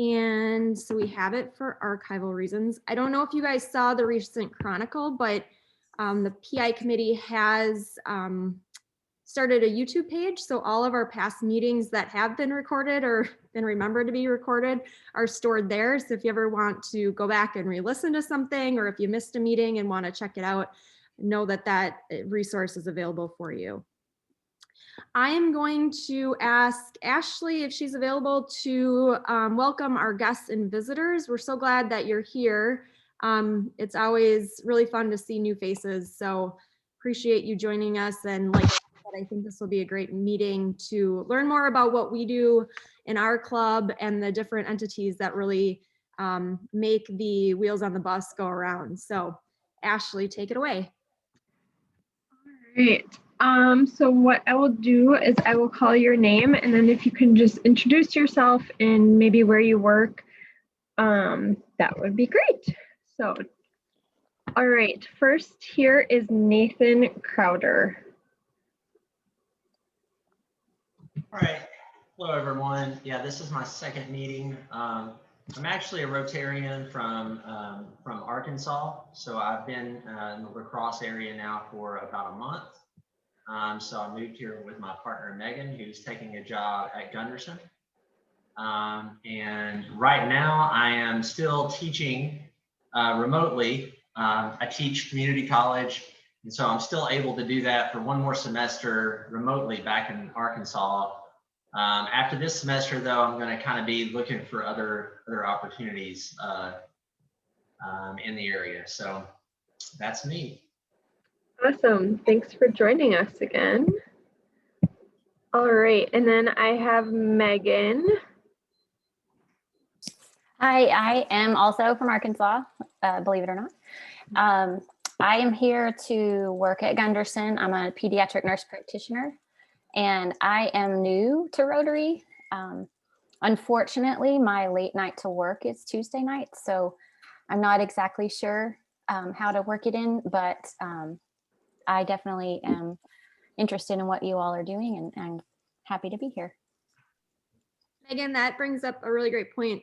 And so we have it for archival reasons. I don't know if you guys saw the recent Chronicle, but the PI committee has started a YouTube page. So all of our past meetings that have been recorded or been remembered to be recorded are stored there. So if you ever want to go back and re-listen to something, or if you missed a meeting and want to check it out, know that that resource is available for you. I am going to ask Ashley if she's available to welcome our guests and visitors. We're so glad that you're here. It's always really fun to see new faces. So appreciate you joining us. And like I said, I think this will be a great meeting to learn more about what we do in our club and the different entities that really make the wheels on the bus go around. So Ashley, take it away. All right. So what I will do is I will call your name, and then if you can just introduce yourself and maybe where you work, that would be great. So, all right, first here is Nathan Crowder. All right, hello everyone. Yeah, this is my second meeting. I'm actually a Rotarian from Arkansas, so I've been in the La Crosse area now for about a month. So I moved here with my partner Megan, who's taking a job at Gunderson. And right now I am still teaching remotely. I teach community college, and so I'm still able to do that for one more semester remotely back in Arkansas. After this semester, though, I'm going to kind of be looking for other opportunities in the area. So that's me. Awesome. Thanks for joining us again. All right. And then I have Megan. Hi, I am also from Arkansas, believe it or not. I am here to work at Gunderson. I'm a pediatric nurse practitioner, and I am new to Rotary. Unfortunately, my late night to work is Tuesday night, so I'm not exactly sure how to work it in, but I definitely am interested in what you all are doing, and I'm happy to be here. Megan, that brings up a really great point.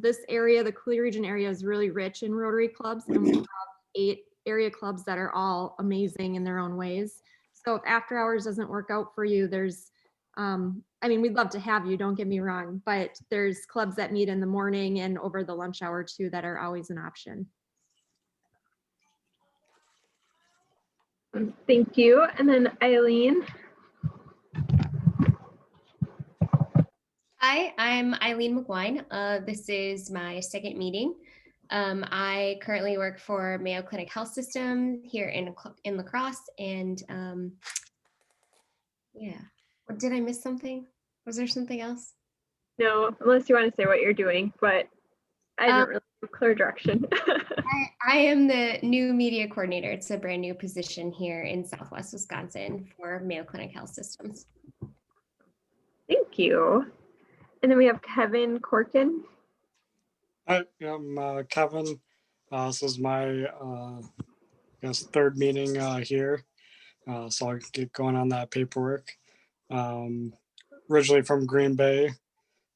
This area, the Coulee region area, is really rich in Rotary clubs, and we have 8 area clubs that are all amazing in their own ways. So if after hours doesn't work out for you, there's, I mean, we'd love to have you, don't get me wrong, but there's clubs that meet in the morning and over the lunch hour too that are always an option. Thank you. And then Eileen. Hi, I'm Eileen McGuine. This is my second meeting. I currently work for Mayo Clinic Health System here in La Crosse, and yeah. Did I miss something? Was there something else? No, unless you want to say what you're doing, but I didn't really have clear direction. I am the new media coordinator. It's a brand new position here in Southwest Wisconsin for Mayo Clinic Health Systems. Thank you. And then we have Kevin Corkin. Hi, I'm Kevin. This is my third meeting here, so I'll get going on that paperwork. Originally from Green Bay,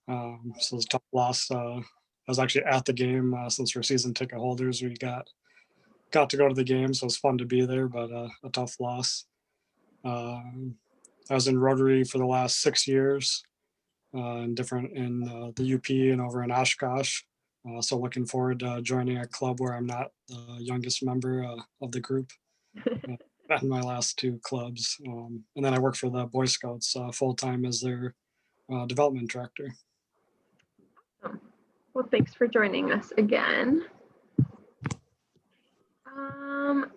so it's a tough loss. I was actually at the game since we're season ticket holders. We got to go to the game, so it's fun to be there, but a tough loss. I was in Rotary for the last 6 years, in the UP and over in Oshkosh. So looking forward to joining a club where I'm not the youngest member of the group. In my last 2 clubs. And then I work for the Boy Scouts full-time as their development director. Well, thanks for joining us again.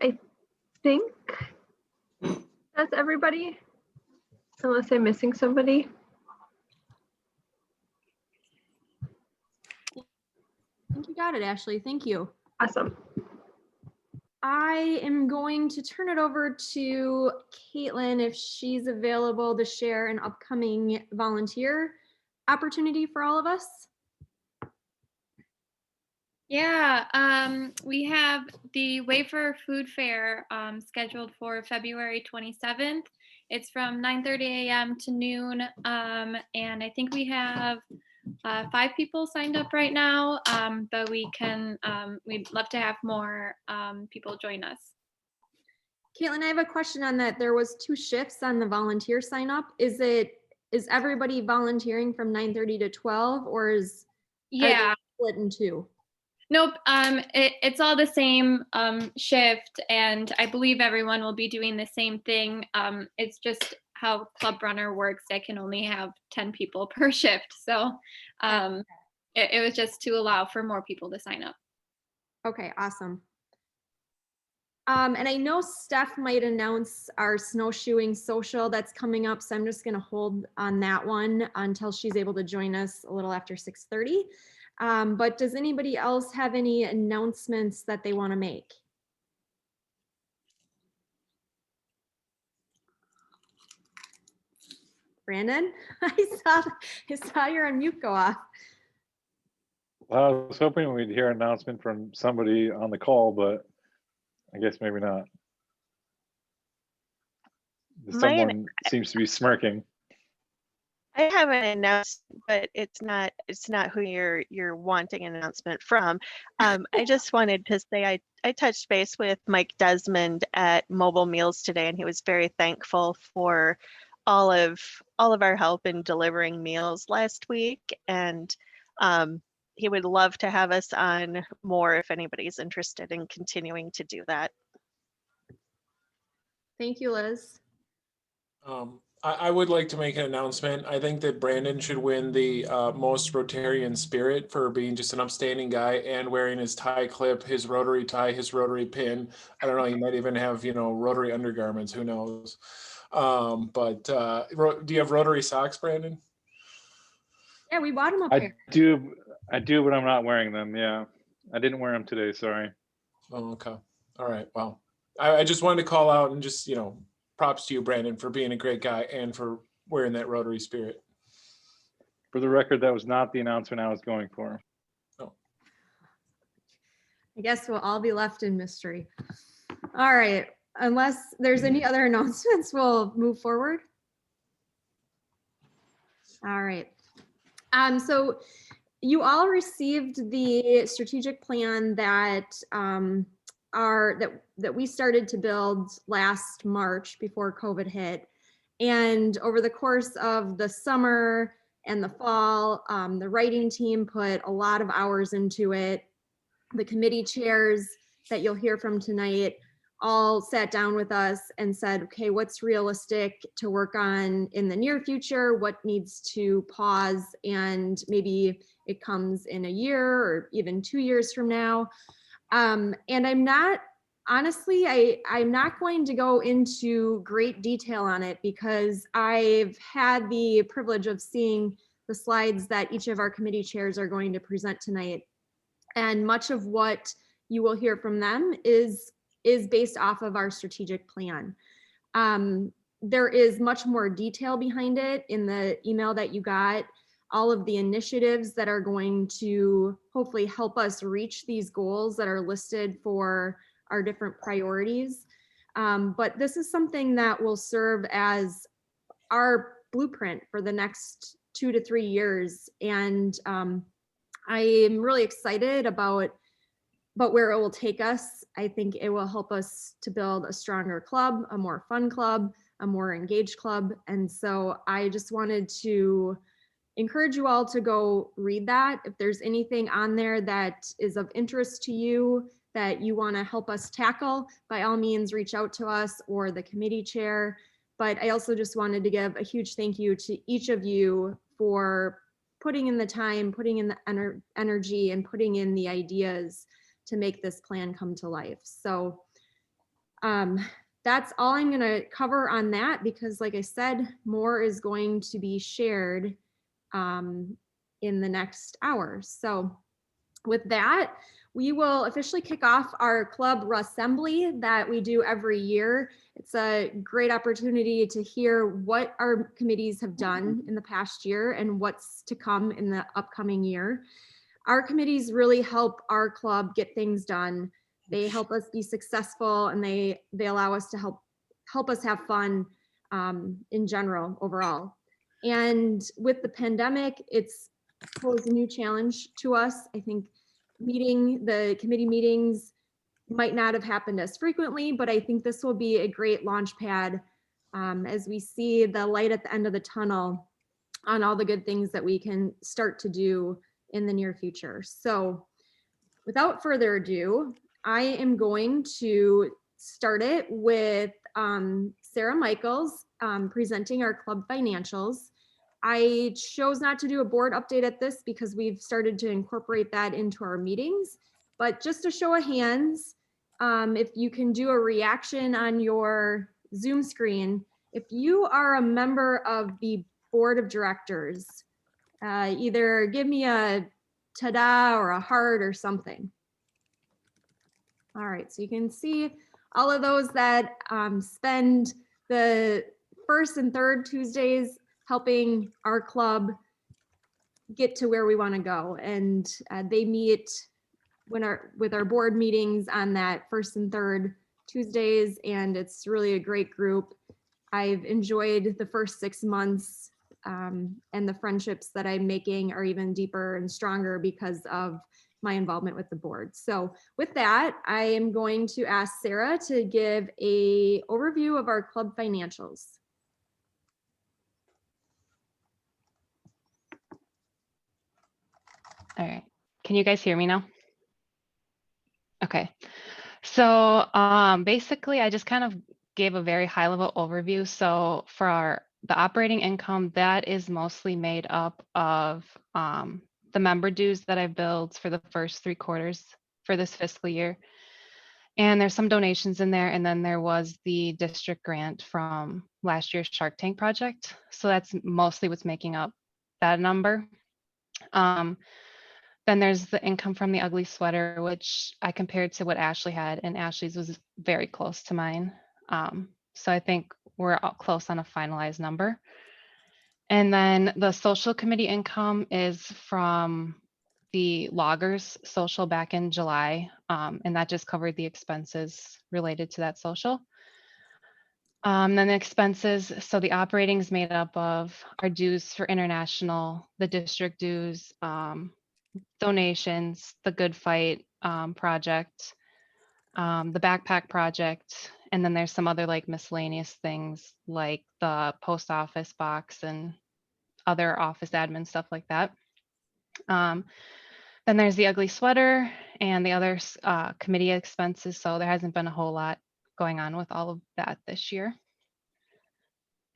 I think that's everybody, unless I'm missing somebody. I think you got it, Ashley. Thank you. Awesome. I am going to turn it over to Caitlin if she's available to share an upcoming volunteer opportunity for all of us. Yeah, we have the Wafer Food Fair scheduled for February 27th. It's from 9:30 a.m. to noon, and I think we have 5 people signed up right now, but we'd love to have more people join us. Caitlin, I have a question on that. There was 2 shifts on the volunteer sign up. Is everybody volunteering from 9:30 to 12, or are they Yeah. split in 2? Nope. It's all the same shift, and I believe everyone will be doing the same thing. It's just how Club Runner works. I can only have 10 people per shift, so it was just to allow for more people to sign up. Okay, awesome. And I know Steph might announce our snowshoeing social that's coming up, so I'm just going to hold on that one until she's able to join us a little after 6:30. But does anybody else have any announcements that they want to make? Brandon, I saw your unmute go off. Well, I was hoping we'd hear an announcement from somebody on the call, but I guess maybe not. Someone seems to be smirking. I haven't announced, but it's not who you're wanting an announcement from. I just wanted to say I touched base with Mike Desmond at Mobile Meals today, and he was very thankful for all of our help in delivering meals last week, and he would love to have us on more if anybody's interested in continuing to do that. Thank you, Liz. I would like to make an announcement. I think that Brandon should win the most Rotarian spirit for being just an upstanding guy and wearing his tie clip, his rotary tie, his rotary pin. I don't know, he might even have, rotary undergarments, who knows. But do you have rotary socks, Brandon? Yeah, we bought them up here. I do, but I'm not wearing them. Yeah, I didn't wear them today. Sorry. Oh, okay. All right. Well, I just wanted to call out and just, props to you, Brandon, for being a great guy and for wearing that rotary spirit. For the record, that was not the announcement I was going for. Oh. I guess we'll all be left in mystery. All right. Unless there's any other announcements, we'll move forward. All right. So you all received the strategic plan that that we started to build last March before COVID hit. And over the course of the summer and the fall, the writing team put a lot of hours into it. The committee chairs that you'll hear from tonight all sat down with us and said, okay, what's realistic to work on in the near future? What needs to pause? And maybe it comes in a year or even 2 years from now. And I'm not going to go into great detail on it because I've had the privilege of seeing the slides that each of our committee chairs are going to present tonight. And much of what you will hear from them is based off of our strategic plan. There is much more detail behind it in the email that you got. All of the initiatives that are going to hopefully help us reach these goals that are listed for our different priorities. But this is something that will serve as our blueprint for the next 2 to 3 years. And I am really excited about where it will take us. I think it will help us to build a stronger club, a more fun club, a more engaged club. And so I just wanted to encourage you all to go read that. If there's anything on there that is of interest to you that you want to help us tackle, by all means, reach out to us or the committee chair. But I also just wanted to give a huge thank you to each of you for putting in the time, putting in the energy, and putting in the ideas to make this plan come to life. So that's all I'm going to cover on that, because like I said, more is going to be shared in the next hour. So with that, we will officially kick off our club RAHssembly that we do every year. It's a great opportunity to hear what our committees have done in the past year and what's to come in the upcoming year. Our committees really help our club get things done. They help us be successful, and they allow us to help us have fun in general overall. And with the pandemic, it's posed a new challenge to us. I think the committee meetings might not have happened as frequently, but I think this will be a great launch pad as we see the light at the end of the tunnel on all the good things that we can start to do in the near future. So without further ado, I am going to start it with Sarah Michaels presenting our club financials. I chose not to do a board update at this because we've started to incorporate that into our meetings, but just a show of hands, if you can do a reaction on your Zoom screen, if you are a member of the board of directors, either give me a ta-da or a heart or something. All right, so you can see all of those that spend the first and third Tuesdays helping our club get to where we want to go. And they meet with our board meetings on that first and third Tuesdays, and it's really a great group. I've enjoyed the first 6 months, and the friendships that I'm making are even deeper and stronger because of my involvement with the board. So with that, I am going to ask Sarah to give an overview of our club financials. All right, can you guys hear me now? Okay, so basically I just kind of gave a very high level overview. So for the operating income, that is mostly made up of the member dues that I've billed for the first 3 quarters for this fiscal year. And there's some donations in there. And then there was the district grant from last year's Shark Tank project. So that's mostly what's making up that number. Then there's the income from the ugly sweater, which I compared to what Ashley had, and Ashley's was very close to mine. So I think we're close on a finalized number. And then the social committee income is from the loggers social back in July, and that just covered the expenses related to that social. Then the expenses, so the operating is made up of our dues for international, the district dues, donations, the Good Fight project, the backpack project, and then there's some other like miscellaneous things like the post office box and other office admin stuff like that. Then there's the ugly sweater and the other committee expenses. So there hasn't been a whole lot going on with all of that this year.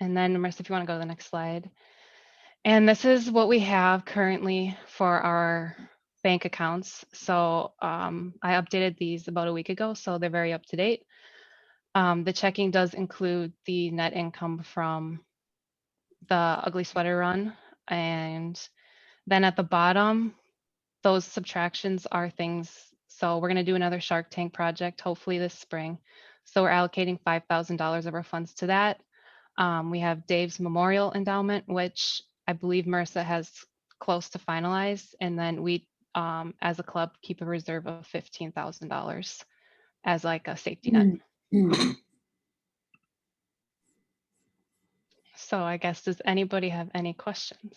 And then Marissa, if you want to go to the next slide. And this is what we have currently for our bank accounts. So I updated these about a week ago, so they're very up to date. The checking does include the net income from the ugly sweater run. And then at the bottom, those subtractions are things. So we're going to do another Shark Tank project, hopefully this spring. So we're allocating $5,000 of our funds to that. We have Dave's Memorial Endowment, which I believe Marissa has close to finalized. And then we, as a club, keep a reserve of $15,000 as like a safety net. So I guess, does anybody have any questions?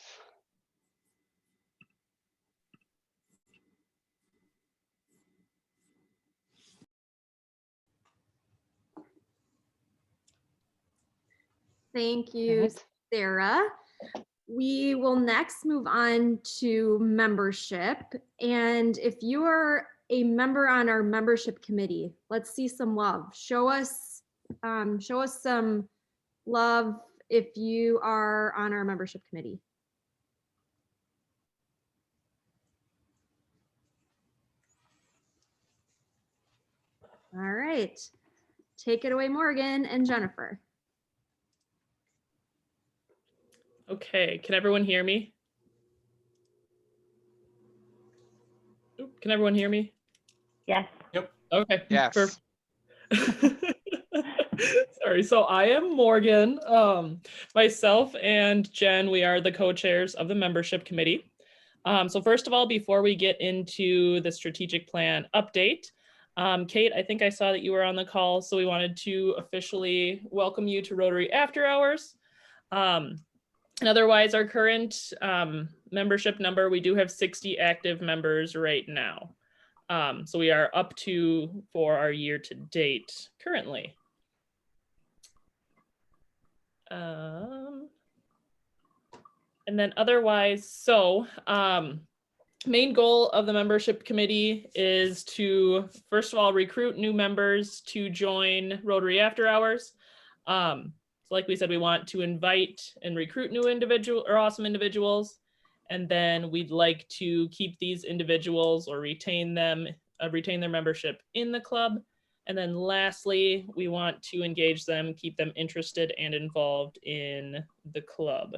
Thank you, Sarah. We will next move on to membership. And if you are a member on our membership committee, let's see some love. Show us some love if you are on our membership committee. All right, take it away, Morgan and Jennifer. Okay, can everyone hear me? Oop, can everyone hear me? Yes. Yep. Okay. Yes. Sorry, so I am Morgan. Myself and Jen, we are the co-chairs of the membership committee. So first of all, before we get into the strategic plan update, Kate, I think I saw that you were on the call, so we wanted to officially welcome you to Rotary After Hours. And otherwise, our current membership number, we do have 60 active members right now. So we are up to for our year to date currently. And then otherwise, so main goal of the membership committee is to, first of all, recruit new members to join Rotary After Hours. So like we said, we want to invite and recruit new awesome individuals. And then we'd like to keep these individuals or retain their membership in the club. And then lastly, we want to engage them, keep them interested and involved in the club.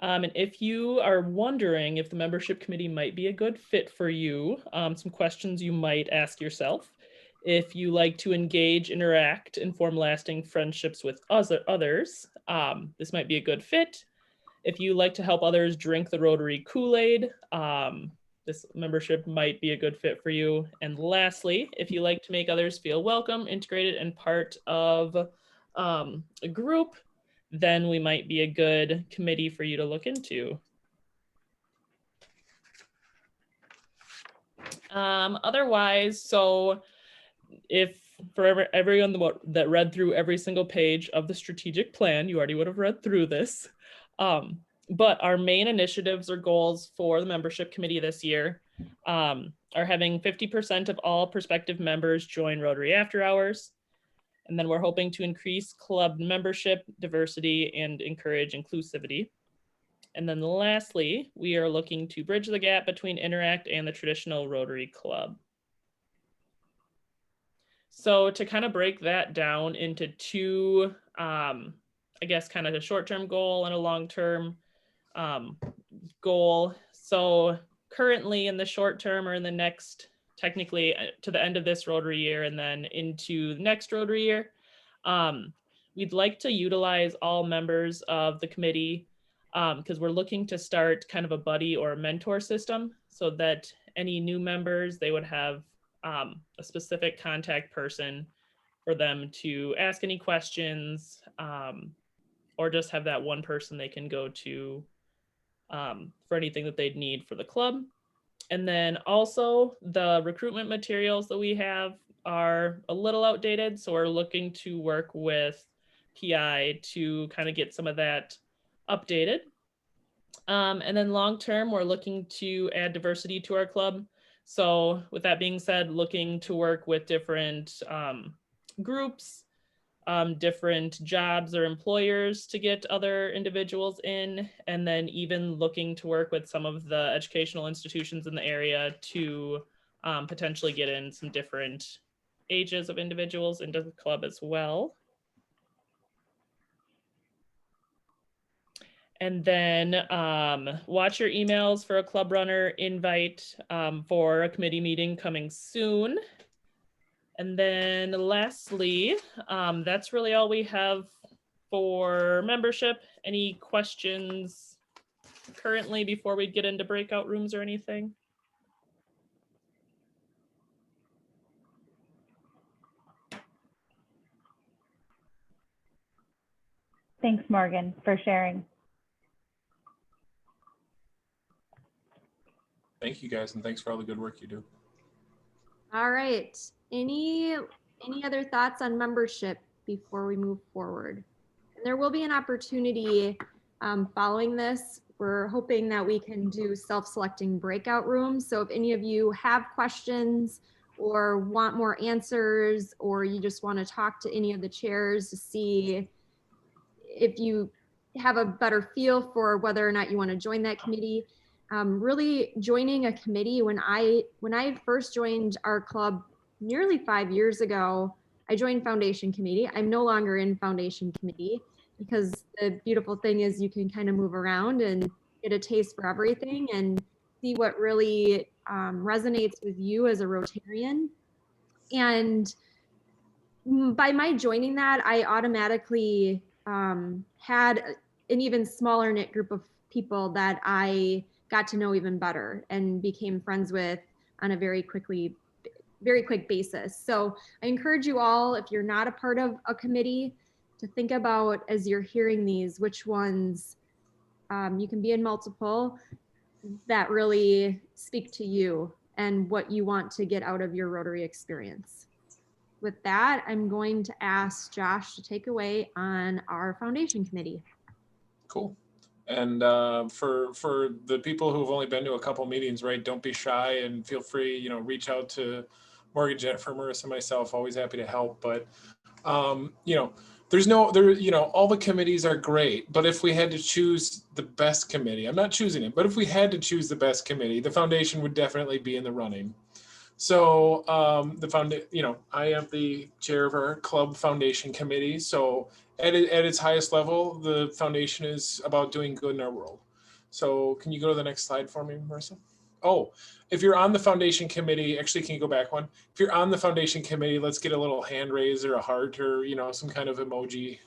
And if you are wondering if the membership committee might be a good fit for you, some questions you might ask yourself. If you like to engage, interact, and form lasting friendships with others, this might be a good fit. If you like to help others drink the Rotary Kool-Aid, this membership might be a good fit for you. And lastly, if you like to make others feel welcome, integrated, and part of a group, then we might be a good committee for you to look into. Otherwise, so if for everyone that read through every single page of the strategic plan, you already would have read through this. But our main initiatives or goals for the membership committee this year are having 50% of all prospective members join Rotary After Hours. And then we're hoping to increase club membership, diversity, and encourage inclusivity. And then lastly, we are looking to bridge the gap between Interact and the traditional Rotary Club. So to kind of break that down into two, I guess, kind of a short-term goal and a long-term goal. So currently in the short term, or in the next, technically to the end of this Rotary year and then into the next Rotary year, we'd like to utilize all members of the committee because we're looking to start kind of a buddy or a mentor system so that any new members, they would have a specific contact person for them to ask any questions or just have that one person they can go to for anything that they'd need for the club. And then also the recruitment materials that we have are a little outdated. So we're looking to work with PI to kind of get some of that updated. And then long-term, we're looking to add diversity to our club. So with that being said, looking to work with different groups, different jobs or employers to get other individuals in, and then even looking to work with some of the educational institutions in the area to potentially get in some different ages of individuals into the club as well. And then watch your emails for a club runner invite for a committee meeting coming soon. And then lastly, that's really all we have for membership. Any questions currently before we get into breakout rooms or anything? Thanks, Morgan, for sharing. Thank you guys, and thanks for all the good work you do. All right. Any other thoughts on membership before we move forward? And there will be an opportunity following this. We're hoping that we can do self-selecting breakout rooms. So if any of you have questions or want more answers, or you just want to talk to any of the chairs to see if you have a better feel for whether or not you want to join that committee, really joining a committee, when I first joined our club nearly 5 years ago, I joined foundation committee. I'm no longer in foundation committee because the beautiful thing is you can kind of move around and get a taste for everything and see what really resonates with you as a Rotarian. And by my joining that, I automatically had an even smaller knit group of people that I got to know even better and became friends with on a very quick basis. So I encourage you all, if you're not a part of a committee, to think about as you're hearing these, which ones you can be in multiple that really speak to you and what you want to get out of your Rotary experience. With that, I'm going to ask Josh to take away on our foundation committee. Cool. And for the people who've only been to a couple meetings, right, don't be shy and feel free, you know, reach out to Morgan, Jennifer, Marissa, myself, always happy to help. But, you know, you know, all the committees are great, but if we had to choose the best committee, I'm not choosing it, but if we had to choose the best committee, the foundation would definitely be in the running. So you know, I am the chair of our club foundation committee. So at its highest level, the foundation is about doing good in our world. So can you go to the next slide for me, Marissa? Oh, if you're on the foundation committee, actually, can you go back one? If you're on the foundation committee, let's get a little hand raise or a heart or, you know, some kind of emoji.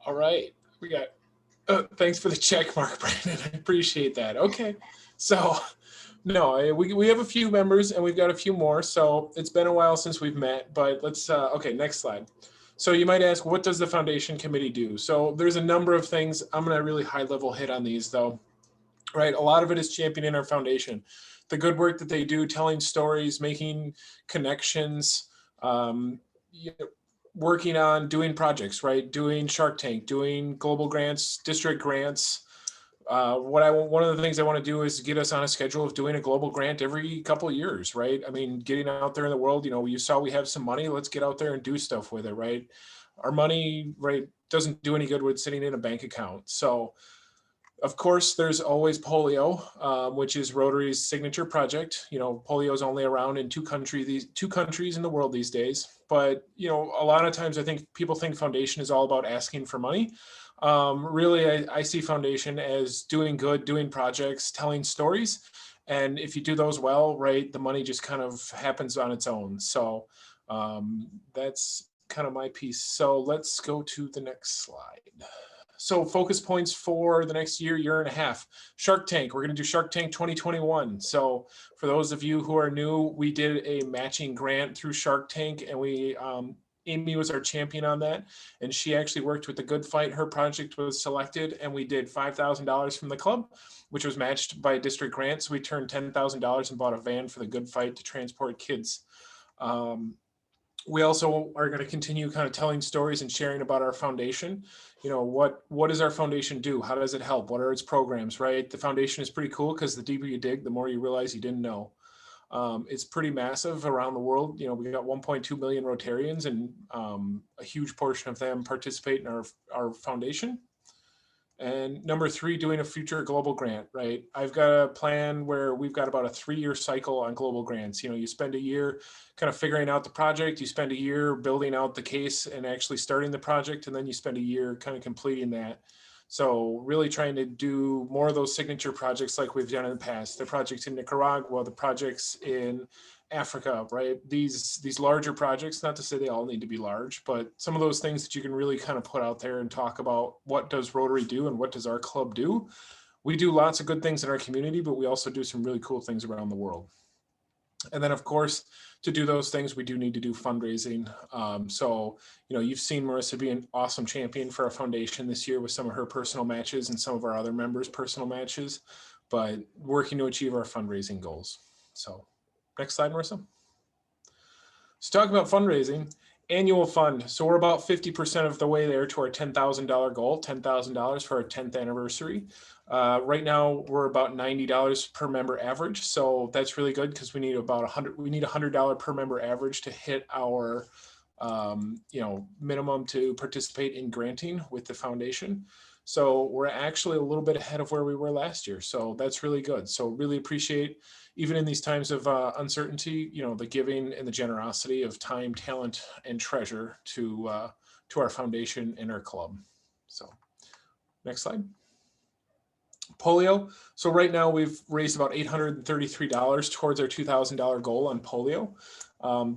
All right, we got, thanks for the check mark, Brandon. I appreciate that. Okay, so no, we have a few members and we've got a few more. So it's been a while since we've met, but let's, okay, next slide. So you might ask, what does the foundation committee do? So there's a number of things. I'm gonna really high level hit on these though, right? A lot of it is championing our foundation. The good work that they do, telling stories, making connections, you know, working on doing projects, right? Doing Shark Tank, doing global grants, district grants. One of the things I want to do is get us on a schedule of doing a global grant every couple of years, right? I mean, getting out there in the world, you know, you saw we have some money, let's get out there and do stuff with it, right? Our money, right, doesn't do any good with sitting in a bank account. So of course, there's always polio, which is Rotary's signature project. You know, polio is only around in two countries in the world these days. But, you know, a lot of times I think people think foundation is all about asking for money. Really, I see foundation as doing good, doing projects, telling stories. And if you do those well, right, the money just kind of happens on its own. So that's kind of my piece. So let's go to the next slide. So focus points for the next year and a half. Shark Tank, we're going to do Shark Tank 2021. So for those of you who are new, we did a matching grant through Shark Tank and we, Amy was our champion on that. And she actually worked with the Good Fight. Her project was selected and we did $5,000 from the club, which was matched by a district grant. So we turned $10,000 and bought a van for the Good Fight to transport kids. We also are going to continue kind of telling stories and sharing about our foundation. You know, what does our foundation do? How does it help? What are its programs, right? The foundation is pretty cool because the deeper you dig, the more you realize you didn't know. It's pretty massive around the world. You know, we got 1.2 million Rotarians and a huge portion of them participate in our foundation. And number 3, doing a future global grant, right? I've got a plan where we've got about a 3-year cycle on global grants. You know, you spend a year kind of figuring out the project, you spend a year building out the case and actually starting the project, and then you spend a year kind of completing that. So really trying to do more of those signature projects like we've done in the past. The projects in Nicaragua, the projects in Africa, right? These larger projects, not to say they all need to be large, but some of those things that you can really kind of put out there and talk about what does Rotary do and what does our club do. We do lots of good things in our community, but we also do some really cool things around the world. And then of course, to do those things, we do need to do fundraising. So, you know, you've seen Marissa be an awesome champion for our foundation this year with some of her personal matches and some of our other members' personal matches, but working to achieve our fundraising goals. So next slide, Marissa. So talking about fundraising, annual fund. So we're about 50% of the way there to our $10,000 goal, $10,000 for our 10th anniversary. Right now we're about $90 per member average. So that's really good because we need about $100 per member average to hit our you know, minimum to participate in granting with the foundation. So we're actually a little bit ahead of where we were last year. So that's really good. So really appreciate, even in these times of uncertainty, you know, the giving and the generosity of time, talent, and treasure to our foundation and our club. So next slide. Polio. So right now we've raised about $833 towards our $2,000 goal on polio.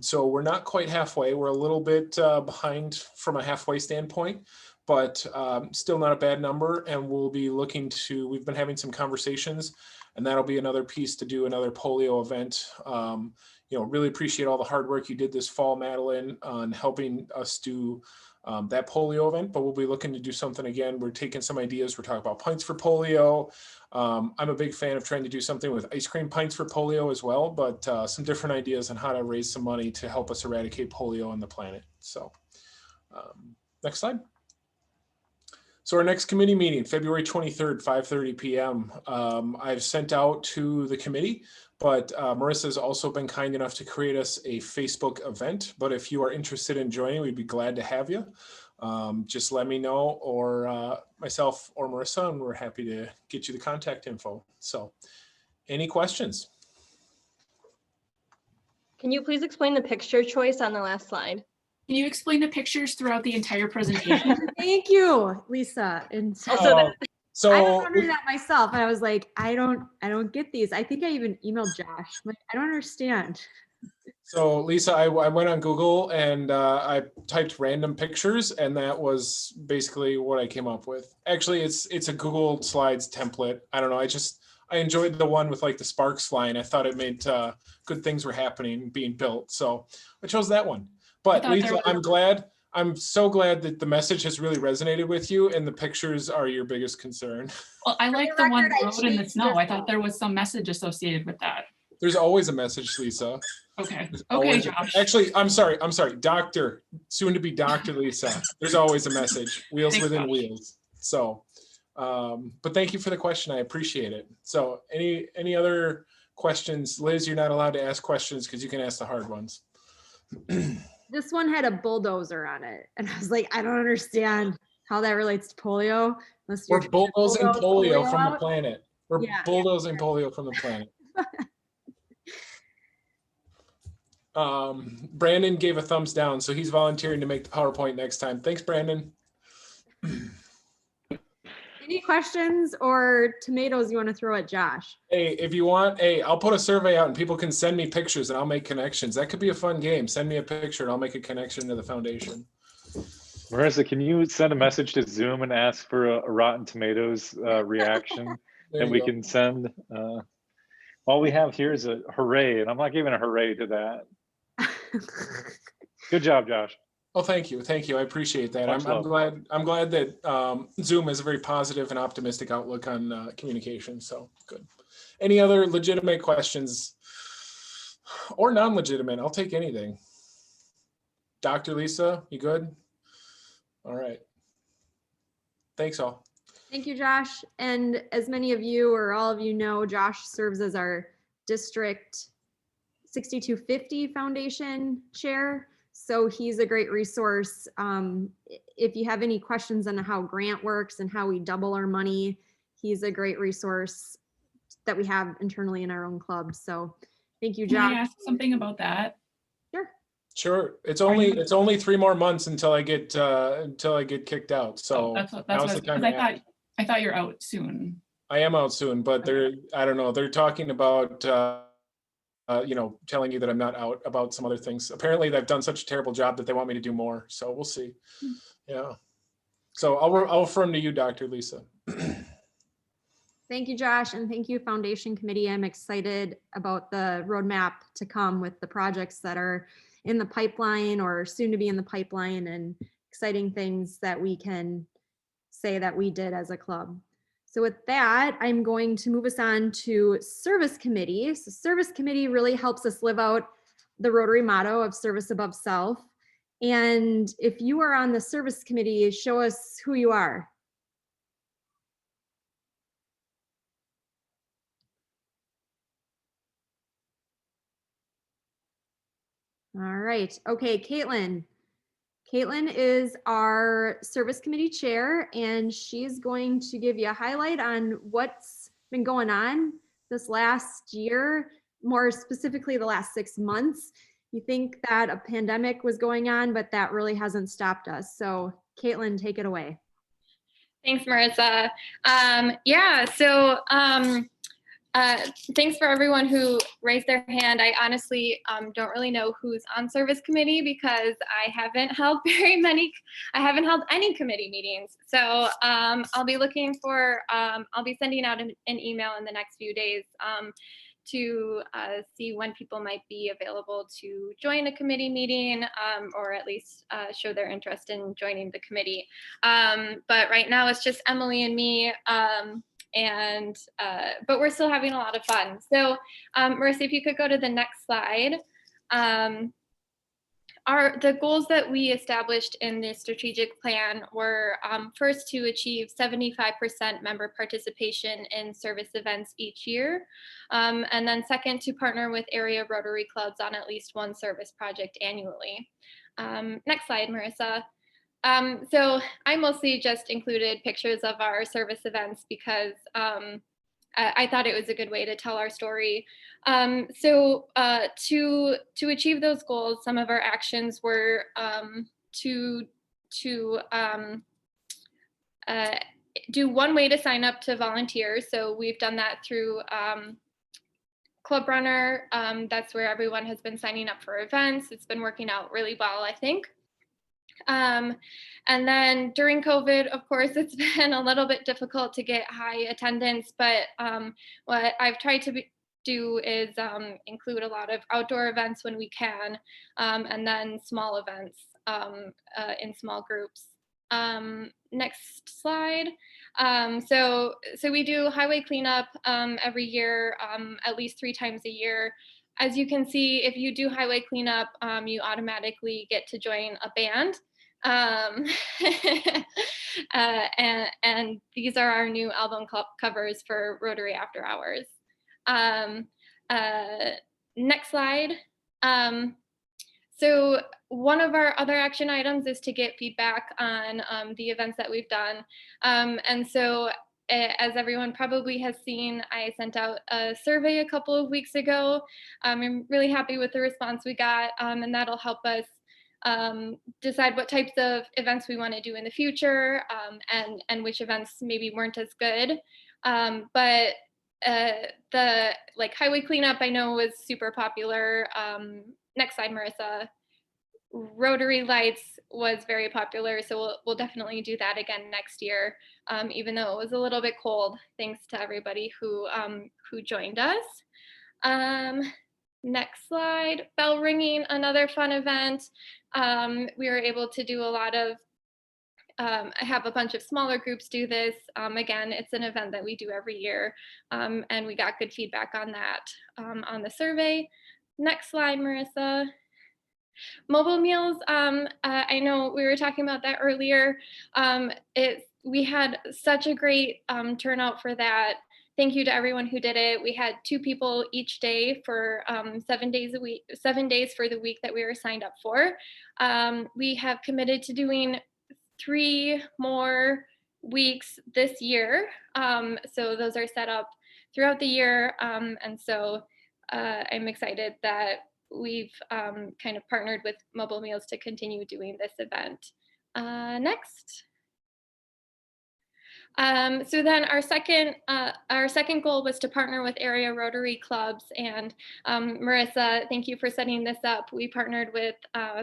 So we're not quite halfway. We're a little bit behind from a halfway standpoint, but still not a bad number. And we'll be looking to, we've been having some conversations, and that'll be another piece to do another polio event. really appreciate all the hard work you did this fall, Madeline, on helping us do that polio event, but we'll be looking to do something again. We're taking some ideas. We're talking about pints for polio. I'm a big fan of trying to do something with ice cream pints for polio as well, but some different ideas on how to raise some money to help us eradicate polio on the planet. So next slide. So our next committee meeting, February 23rd, 5:30 p.m. I've sent out to the committee, but Marissa has also been kind enough to create us a Facebook event. But if you are interested in joining, we'd be glad to have you. Just let me know, or myself or Marissa, and we're happy to get you the contact info. So any questions? Can you please explain the picture choice on the last slide? Can you explain the pictures throughout the entire presentation? Thank you, Lisa. And so I was wondering that myself, and I was like, I don't get these. I think I even emailed Josh. I'm like, I don't understand. So Lisa, I went on Google and I typed random pictures, and that was basically what I came up with. Actually, it's a Google Slides template. I don't know. I enjoyed the one with like the sparks flying. I thought it made good things were happening, being built. So I chose that one. But Lisa, I'm so glad that the message has really resonated with you, and the pictures are your biggest concern. Well, I like the one road in the snow. I thought there was some message associated with that. There's always a message, Lisa. Okay. There's Okay, always Josh. Actually, I'm sorry, Doctor, soon to be Dr. Lisa. There's always a message. Wheels Thanks, within Josh. wheels. So, but thank you for the question. I appreciate it. So, any other questions? Liz, you're not allowed to ask questions because you can ask the hard ones. This one had a bulldozer on it, and I was like, I don't understand how that relates to polio. Unless We're you're bulldozing polio from the out. planet. We're bulldozing polio from the planet. Brandon gave a thumbs down, so he's volunteering to make the PowerPoint next time. Thanks, Brandon. Any questions or tomatoes you want to throw at Josh? Hey, if you want, I'll put a survey out and people can send me pictures and I'll make connections. That could be a fun game. Send me a picture and I'll make a connection to the foundation. Marissa, can you send a message to Zoom and ask for a Rotten Tomatoes reaction? And we can send, all we have here is a hooray, and I'm not giving a hooray to that. Good job, Josh. Oh, thank you. Thank you. I appreciate that. Much I'm love. glad that Zoom has a very positive and optimistic outlook on communication. So good. Any other legitimate questions or non-legitimate? I'll take anything. Dr. Lisa, you good? All right. Thanks all. Thank you, Josh. And as many of you or all of you know, Josh serves as our District 6250 Foundation Chair. So he's a great resource. If you have any questions on how grant works and how we double our money, he's a great resource that we have internally in our own club. So thank you, Josh. Can I ask something about that? Sure. It's only 3 more months until I get kicked out. So that's what I thought you're out soon. I am out soon, but I don't know. They're talking about telling you that I'm not out about some other things. Apparently, I've done such a terrible job that they want me to do more. So we'll see. Yeah. So I'll affirm to you, Dr. Lisa. Thank you, Josh, and thank you, Foundation Committee. I'm excited about the roadmap to come with the projects that are in the pipeline or soon to be in the pipeline, and exciting things that we can say that we did as a club. So with that, I'm going to move us on to Service Committee. So Service Committee really helps us live out the Rotary motto of service above self. And if you are on the Service Committee, show us who you are. All right. Okay, Caitlin. Caitlin is our Service Committee Chair, and she's going to give you a highlight on what's been going on this last year, more specifically the last 6 months. You think that a pandemic was going on, but that really hasn't stopped us. So Caitlin, take it away. Thanks, Marissa. Thanks for everyone who raised their hand. I honestly don't really know who's on Service Committee because I haven't held any committee meetings. So I'll be looking for, I'll be sending out an email in the next few days to see when people might be available to join a committee meeting, or at least show their interest in joining the committee. But right now it's just Emily and me, but we're still having a lot of fun. So Marissa, if you could go to the next slide. The goals that we established in the strategic plan were first to achieve 75% member participation in service events each year. And then second, to partner with area Rotary clubs on at least one service project annually. Next slide, Marissa. So I mostly just included pictures of our service events because I thought it was a good way to tell our story. To achieve those goals, some of our actions were to do one way to sign up to volunteer. So we've done that through Club Runner. That's where everyone has been signing up for events. It's been working out really well, I think. And then during COVID, of course, it's been a little bit difficult to get high attendance, but what I've tried to do is include a lot of outdoor events when we can, and then small events in small groups. Next slide. So we do highway cleanup every year, at least 3 times a year. As you can see, if you do highway cleanup, you automatically get to join a band. And these are our new album covers for Rotary After Hours. Next slide. So one of our other action items is to get feedback on the events that we've done. And so as everyone probably has seen, I sent out a survey a couple of weeks ago. I'm really happy with the response we got, and that'll help us decide what types of events we want to do in the future, and which events maybe weren't as good. But the highway cleanup I know was super popular. Next slide, Marissa. Rotary Lights was very popular, so we'll definitely do that again next year, even though it was a little bit cold. Thanks to everybody who joined us. Next slide. Bell ringing, another fun event. We were able to do a lot of. I have a bunch of smaller groups do this. Again, it's an event that we do every year, and we got good feedback on that on the survey. Next slide, Marissa. Mobile meals, I know we were talking about that earlier. We had such a great turnout for that. Thank you to everyone who did it. We had 2 people each day for 7 days a week, 7 days for the week that we were signed up for. We have committed to doing 3 more weeks this year. So those are set up throughout the year. And so I'm excited that we've kind of partnered with Mobile Meals to continue doing this event. Next. So then our second goal was to partner with area Rotary clubs, and Marissa, thank you for setting this up. We partnered with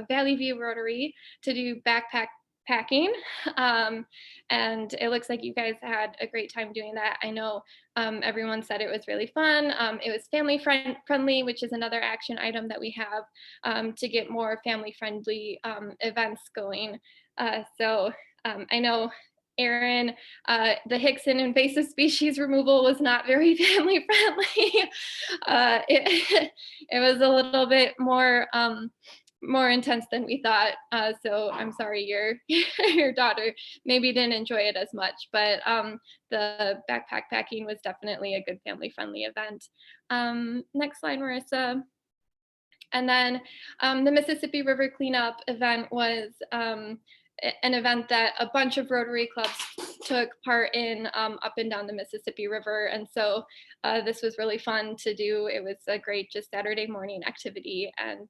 Valley View Rotary to do backpack packing, and it looks like you guys had a great time doing that. I know everyone said it was really fun. It was family friendly, which is another action item that we have to get more family friendly events going. So I know Aaron, the Hickson invasive species removal was not very family friendly. It was a little bit more intense than we thought. So I'm sorry your daughter maybe didn't enjoy it as much, but the backpack packing was definitely a good family friendly event. Next slide, Marissa. And then the Mississippi River cleanup event was an event that a bunch of Rotary clubs took part in up and down the Mississippi River. And so this was really fun to do. It was a great just Saturday morning activity. And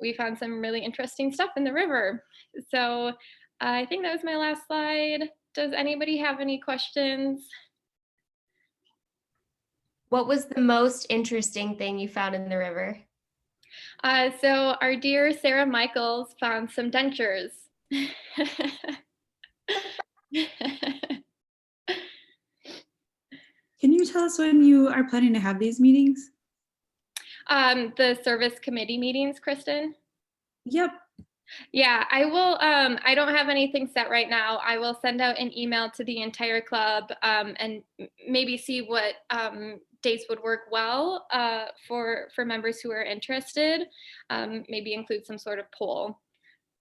we found some really interesting stuff in the river. So I think that was my last slide. Does anybody have any questions? What was the most interesting thing you found in the river? So our dear Sarah Michaels found some dentures. Can you tell us when you are planning to have these meetings? The service committee meetings, Kristen? Yep. Yeah, I will. I don't have anything set right now. I will send out an email to the entire club and maybe see what dates would work well for members who are interested. Maybe include some sort of poll.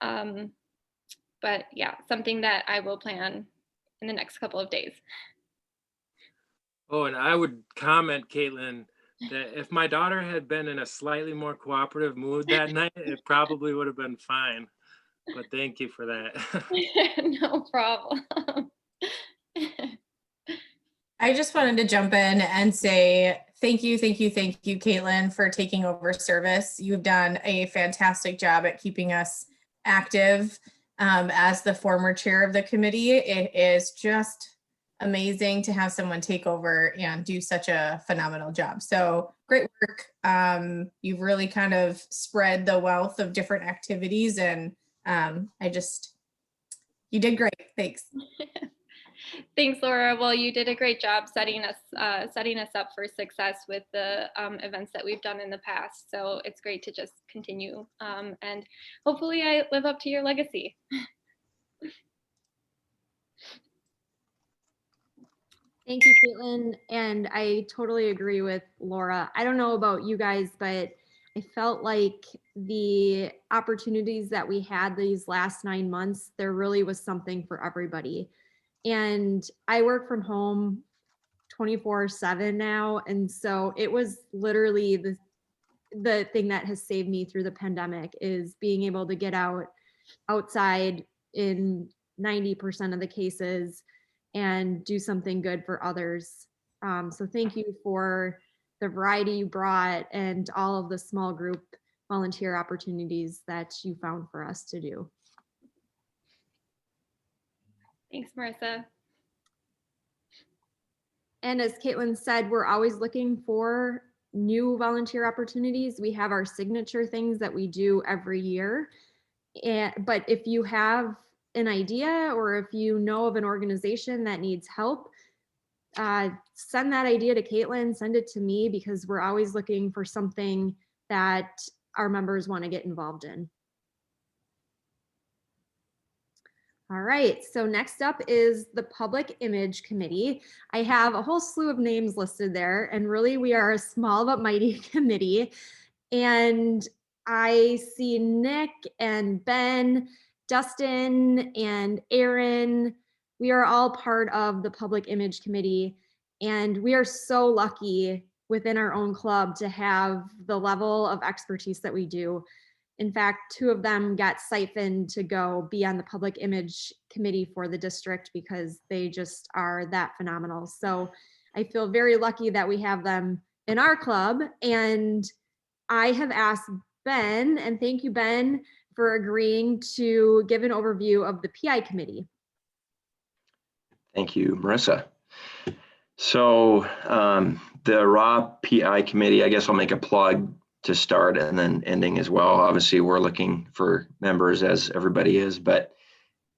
But yeah, something that I will plan in the next couple of days. Oh, and I would comment, Caitlin, that if my daughter had been in a slightly more cooperative mood that night, it probably would have been fine. But thank you for that. No problem. I just wanted to jump in and say thank you, Caitlin, for taking over service. You've done a fantastic job at keeping us active. As the former chair of the committee, it is just amazing to have someone take over and do such a phenomenal job. So great work. You've really kind of spread the wealth of different activities, and you did great. Thanks. Thanks, Laura. Well, you did a great job setting us up for success with the events that we've done in the past. So it's great to just continue, and hopefully I live up to your legacy. Thank you, Caitlin. And I totally agree with Laura. I don't know about you guys, but I felt like the opportunities that we had these last 9 months, there really was something for everybody. And I work from home 24/7 now. And so it was literally the thing that has saved me through the pandemic is being able to get outside in 90% of the cases and do something good for others. So thank you for the variety you brought and all of the small group volunteer opportunities that you found for us to do. Thanks, Marissa. And as Caitlin said, we're always looking for new volunteer opportunities. We have our signature things that we do every year. But if you have an idea or if you know of an organization that needs help, send that idea to Caitlin, send it to me, because we're always looking for something that our members want to get involved in. All right, so next up is the Public Image Committee. I have a whole slew of names listed there, and really we are a small but mighty committee. And I see Nick and Ben, Dustin and Aaron. We are all part of the Public Image Committee, and we are so lucky within our own club to have the level of expertise that we do. In fact, 2 of them got siphoned to go be on the Public Image Committee for the district because they just are that phenomenal. So I feel very lucky that we have them in our club. And I have asked Ben, and thank you, Ben, for agreeing to give an overview of the PI committee. Thank you, Marissa. So the RAH PI committee, I guess I'll make a plug to start and then ending as well. Obviously, we're looking for members, as everybody is, but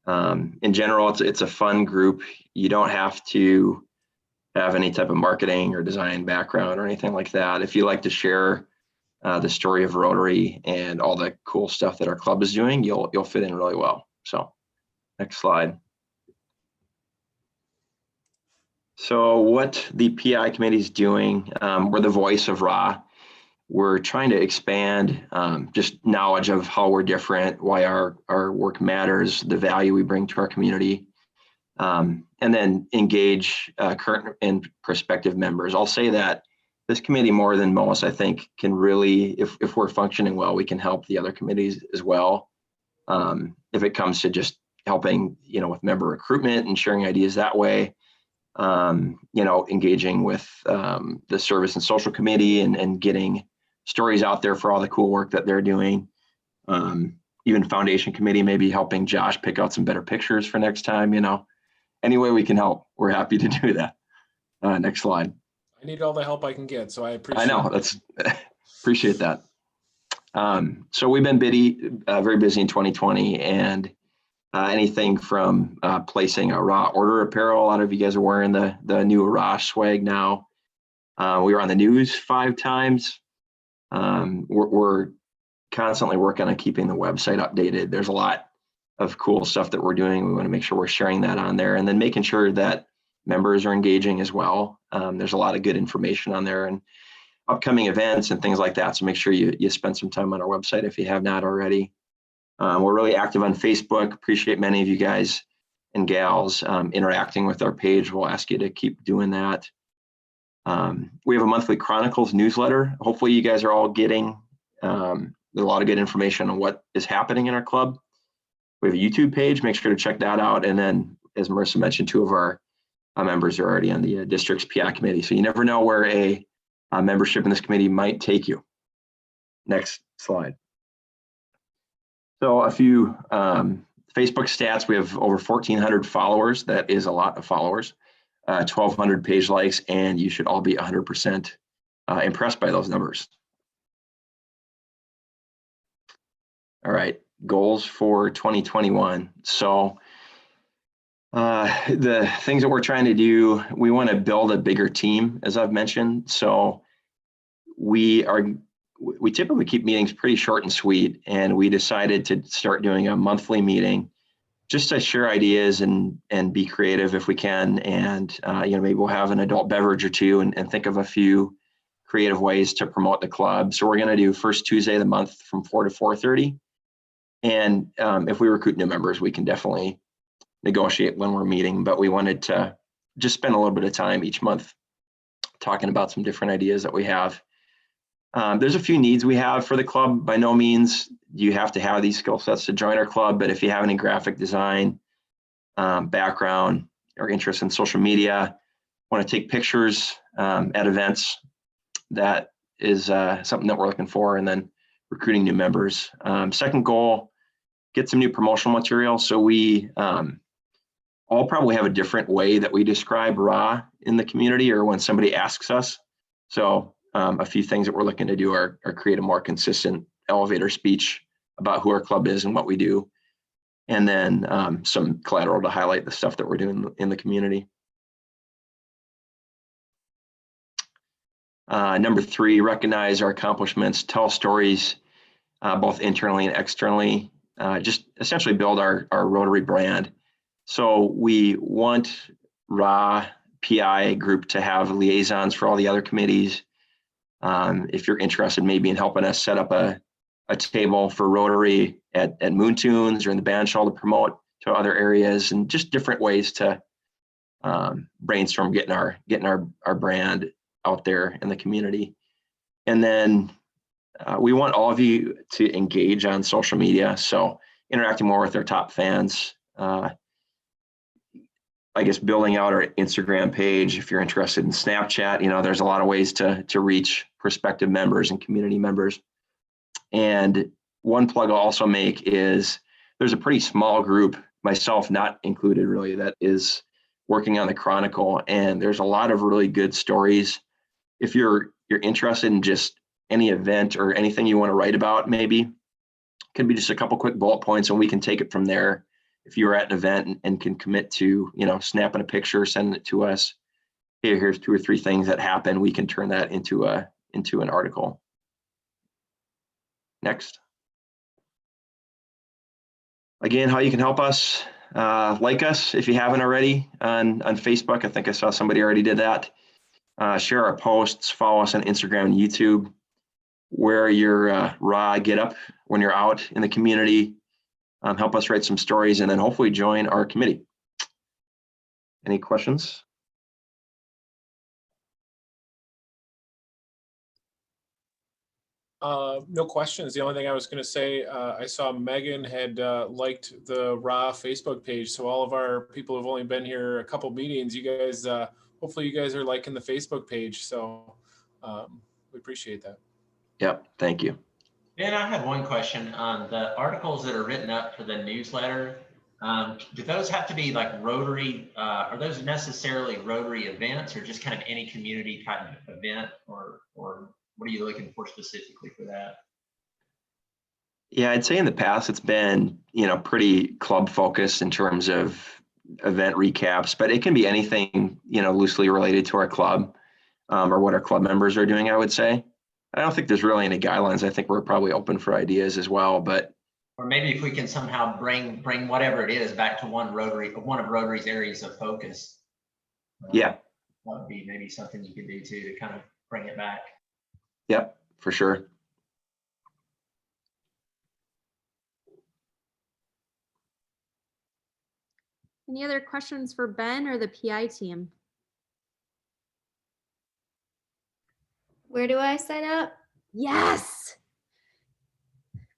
in general, it's a fun group. You don't have to have any type of marketing or design background or anything like that. If you like to share the story of Rotary and all the cool stuff that our club is doing, you'll fit in really well. So next slide. So what the PI committee is doing, we're the voice of RAH. We're trying to expand just knowledge of how we're different, why our work matters, the value we bring to our community, and then engage current and prospective members. I'll say that this committee, more than most, I think, can really, if we're functioning well, we can help the other committees as well. If it comes to just helping, with member recruitment and sharing ideas that way, engaging with the Service and Social Committee and getting stories out there for all the cool work that they're doing. Even Foundation Committee, maybe helping Josh pick out some better pictures for next time, Any way we can help, we're happy to do that. Next slide. I need all the help I can get, so I appreciate I know, appreciate that. So we've been very busy in 2020, and anything from placing a RAH order apparel. A lot of you guys are wearing the new RAH swag now. We were on the news 5 times. We're constantly working on keeping the website updated. There's a lot of cool stuff that we're doing. We want to make sure we're sharing that on there, and then making sure that members are engaging as well. There's a lot of good information on there and upcoming events and things like that. So make sure you spend some time on our website if you have not already. We're really active on Facebook. Appreciate many of you guys and gals interacting with our page. We'll ask you to keep doing that. We have a monthly Chronicles newsletter. Hopefully you guys are all getting there's a lot of good information on what is happening in our club. We have a YouTube page. Make sure to check that out. And then, as Marissa mentioned, 2 of our members are already on the district's PI committee. So you never know where a membership in this committee might take you. Next slide. So a few Facebook stats. We have over 1,400 followers. That is a lot of followers. 1,200 page likes, and you should all be 100% impressed by those numbers. All right, goals for 2021. So the things that we're trying to do, we want to build a bigger team, as I've mentioned. So we typically keep meetings pretty short and sweet, and we decided to start doing a monthly meeting just to share ideas and be creative if we can. And maybe we'll have an adult beverage or 2 and think of a few creative ways to promote the club. So we're going to do first Tuesday of the month from 4 to 4:30. And if we recruit new members, we can definitely negotiate when we're meeting, but we wanted to just spend a little bit of time each month talking about some different ideas that we have. There's a few needs we have for the club. By no means do you have to have these skill sets to join our club, but if you have any graphic design background or interest in social media, want to take pictures at events, that is something that we're looking for. And then recruiting new members. Second goal, get some new promotional material. So we all probably have a different way that we describe RAH in the community or when somebody asks us. So a few things that we're looking to do are create a more consistent elevator speech about who our club is and what we do. And then some collateral to highlight the stuff that we're doing in the community. Number 3, recognize our accomplishments, tell stories, both internally and externally, just essentially build our Rotary brand. So we want RAH PI group to have liaisons for all the other committees. If you're interested maybe in helping us set up a table for Rotary at Moon Tunes or in the band shell to promote to other areas, and just different ways to brainstorm getting our brand out there in the community. And then we want all of you to engage on social media. So interacting more with our top fans, I guess building out our Instagram page. If you're interested in Snapchat, there's a lot of ways to reach prospective members and community members. And one plug I'll also make is there's a pretty small group, myself not included really, that is working on the Chronicle. And there's a lot of really good stories. If you're interested in just any event or anything you want to write about, maybe can be just a couple quick bullet points and we can take it from there. If you're at an event and can commit to, snapping a picture, sending it to us, hey, here's 2 or 3 things that happen, we can turn that into an article. Next. Again, how you can help us, like us if you haven't already on Facebook. I think I saw somebody already did that. Share our posts, follow us on Instagram and YouTube. Wear your RAH get up when you're out in the community. Help us write some stories, and then hopefully join our committee. Any questions? No questions. The only thing I was going to say, I saw Megan had liked the RAH Facebook page. So all of our people who've only been here a couple meetings, you guys, hopefully you guys are liking the Facebook page. So we appreciate that. Yep, thank you. Ben, I had one question on the articles that are written up for the newsletter. Do those have to be like Rotary? Are those necessarily Rotary events, or just kind of any community type of event, or what are you looking for specifically for that? Yeah, I'd say in the past it's been pretty club focused in terms of event recaps, but it can be anything loosely related to our club. or what our club members are doing, I would say. I don't think there's really any guidelines. I think we're probably open for ideas as well, but. Or maybe if we can somehow bring whatever it is back to one of Rotary's areas of focus. Yeah. That would be maybe something you could do too, to kind of bring it back. Yep, for sure. Any other questions for Ben or the PI team? Where do I sign up? Yes.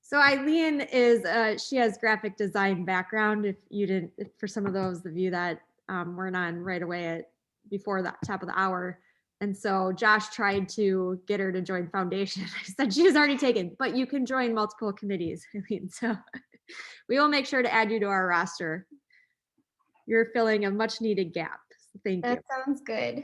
So Eileen is, she has graphic design background. If you didn't, for some of those of you that weren't on right away before the top of the hour. And so Josh tried to get her to join foundation. I said she was already taken, but you can join multiple committees, Eileen. So we will make sure to add you to our roster. You're filling a much needed gap. So thank you. That sounds good.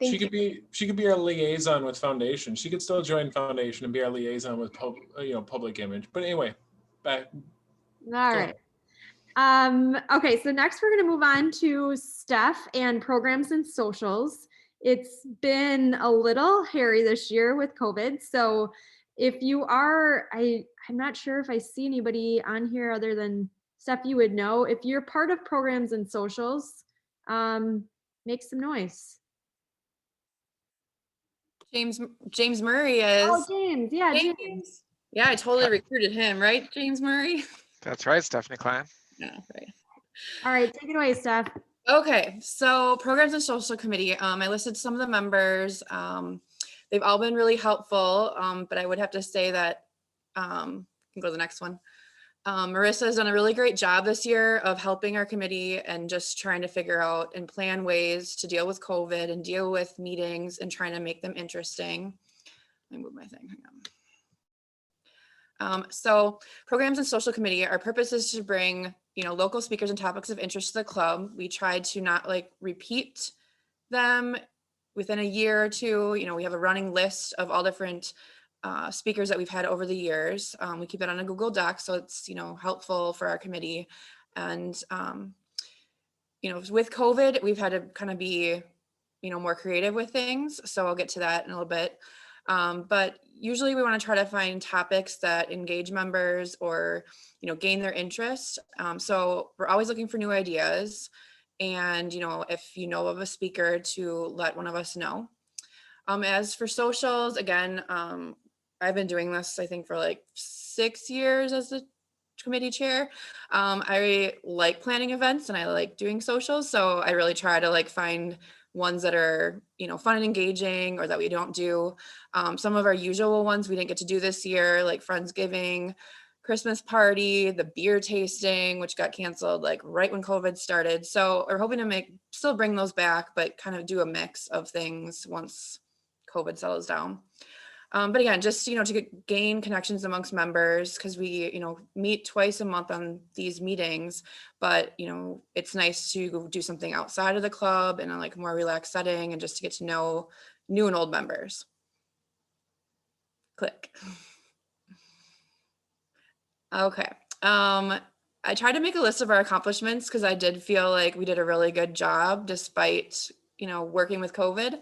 She could be our liaison with foundation. She could still join foundation and be our liaison with public image. But anyway, back. All right. Okay, so next we're going to move on to Steph and programs and socials. It's been a little hairy this year with COVID. So if you are, I'm not sure if I see anybody on here other than Steph, you would know. If you're part of programs and socials, make some noise. James Murray is. Oh, James. Yeah, James. Yeah, I totally recruited him, right, James Murray? That's right, Stephanie Klein. Yeah, right. All right, take it away, Steph. Okay, so programs and social committee. I listed some of the members. They've all been really helpful, but I would have to say that, you can go to the next one. Marissa has done a really great job this year of helping our committee and just trying to figure out and plan ways to deal with COVID and deal with meetings and trying to make them interesting. Let me move my thing, hang on. So programs and social committee, our purpose is to bring, local speakers and topics of interest to the club. We tried to not repeat them within a year or two. We have a running list of all different speakers that we've had over the years. We keep it on a Google Doc, so it's, helpful for our committee. And, with COVID, we've had to kind of be, more creative with things. So I'll get to that in a little bit. But usually we want to try to find topics that engage members or, gain their interest. So we're always looking for new ideas. And, if you know of a speaker, to let one of us know. As for socials, again, I've been doing this, I think, for 6 years as the committee chair. I like planning events and I like doing socials. So I really try to find ones that are, fun and engaging or that we don't do. Some of our usual ones we didn't get to do this year, like Friendsgiving, Christmas party, the beer tasting, which got canceled right when COVID started. So we're hoping to still bring those back, but kind of do a mix of things once COVID settles down. But again, just, to gain connections amongst members, because we, meet twice a month on these meetings, but, it's nice to do something outside of the club in a more relaxed setting and just to get to know new and old members. Click. Okay. I tried to make a list of our accomplishments because I did feel like we did a really good job despite, working with COVID.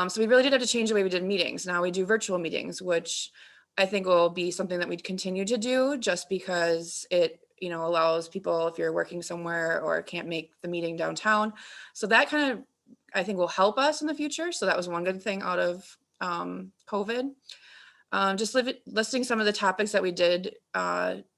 So we really did have to change the way we did meetings. Now we do virtual meetings, which I think will be something that we'd continue to do just because it, allows people, if you're working somewhere or can't make the meeting downtown. So that kind of, I think, will help us in the future. So that was one good thing out of COVID. Just listing some of the topics that we did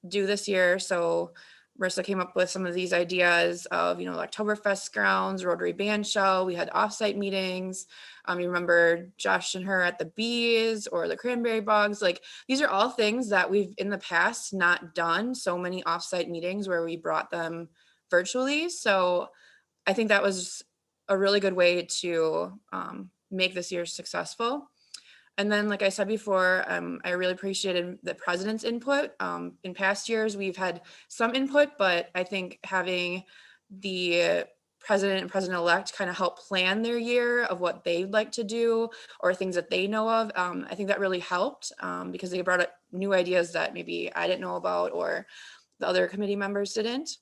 do this year. So Marissa came up with some of these ideas of, Oktoberfest grounds, Rotary Band Shell. We had offsite meetings. You remember Josh and her at the Bees or the Cranberry Bogs. These are all things that we've in the past not done so many offsite meetings where we brought them virtually. So I think that was a really good way to make this year successful. And then, like I said before, I really appreciated the president's input. In past years, we've had some input, but I think having the president and president-elect kind of help plan their year of what they'd like to do or things that they know of, I think that really helped because they brought up new ideas that maybe I didn't know about or the other committee members didn't.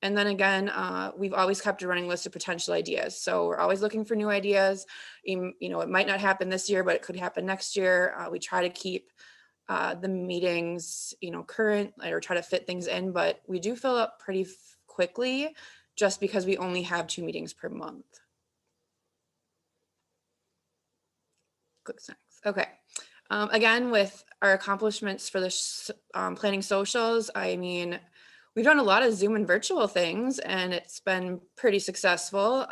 And then again, we've always kept a running list of potential ideas. So we're always looking for new ideas. You know, it might not happen this year, but it could happen next year. We try to keep the meetings, you know, current, or try to fit things in, but we do fill up pretty quickly just because we only have 2 meetings per month. Click next. Okay. Again, with our accomplishments for the planning socials, I mean, we've done a lot of Zoom and virtual things, and it's been pretty successful.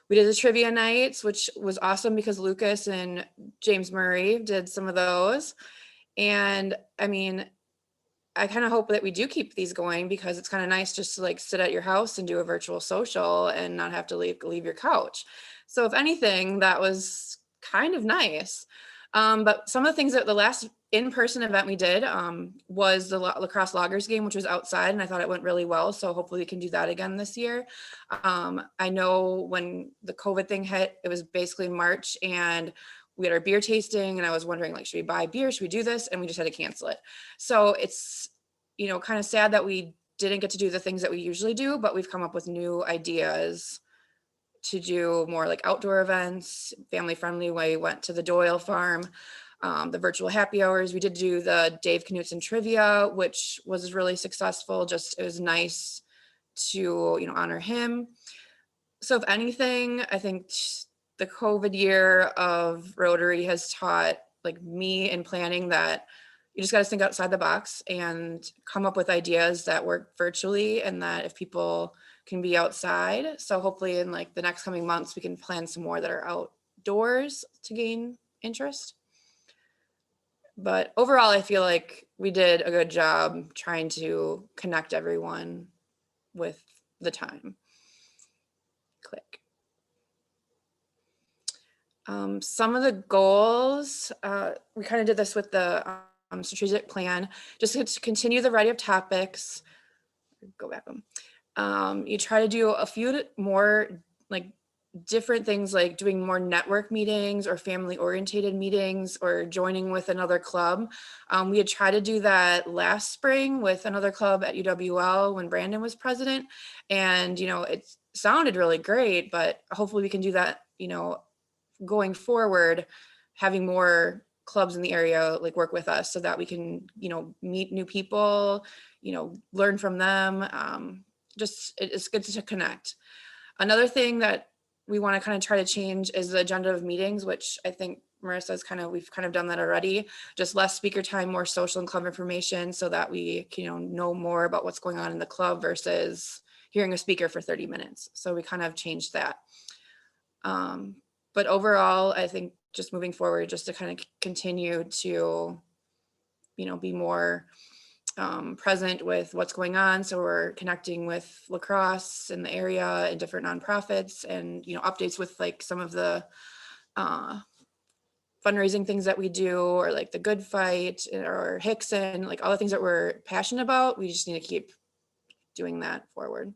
We did the trivia nights, which was awesome because Lucas and James Murray did some of those. And I mean, I kind of hope that we do keep these going because it's kind of nice just to like sit at your house and do a virtual social and not have to leave your couch. So if anything, that was kind of nice. But some of the things that the last in-person event we did was the lacrosse loggers game, which was outside, and I thought it went really well. So hopefully we can do that again this year. I know when the COVID thing hit, it was basically March, and we had our beer tasting, and I was wondering, like, should we buy beer? Should we do this? And we just had to cancel it. So it's, you know, kind of sad that we didn't get to do the things that we usually do, but we've come up with new ideas to do more like outdoor events, family friendly. We went to the Doyle farm, the virtual happy hours. We did do the Dave Knutson trivia, which was really successful. Just, it was nice to, you know, honor him. So if anything, I think the COVID year of Rotary has taught like me in planning that you just got to think outside the box and come up with ideas that work virtually, and that if people can be outside. So hopefully in like the next coming months, we can plan some more that are outdoors to gain interest. But overall, I feel like we did a good job trying to connect everyone with the time. Click. Some of the goals, we kind of did this with the strategic plan, just to continue the variety of topics. Go back. You try to do a few more like different things, like doing more network meetings or family orientated meetings or joining with another club. We had tried to do that last spring with another club at UWL when Brandon was president, and you know, it sounded really great, but hopefully we can do that, you know, going forward, having more clubs in the area like work with us so that we can, you know, meet new people, you know, learn from them. Just it's good to connect. Another thing that we want to kind of try to change is the agenda of meetings, which I think Marissa's we've kind of done that already. Just less speaker time, more social and club information so that we can, you know more about what's going on in the club versus hearing a speaker for 30 minutes. So we kind of changed that. But overall, I think just moving forward, just to kind of continue to, you know, be more present with what's going on. So we're connecting with lacrosse in the area and different nonprofits, and, you know, updates with like some of the fundraising things that we do, or like the Good Fight or Hickson, like all the things that we're passionate about. We just need to keep doing that forward.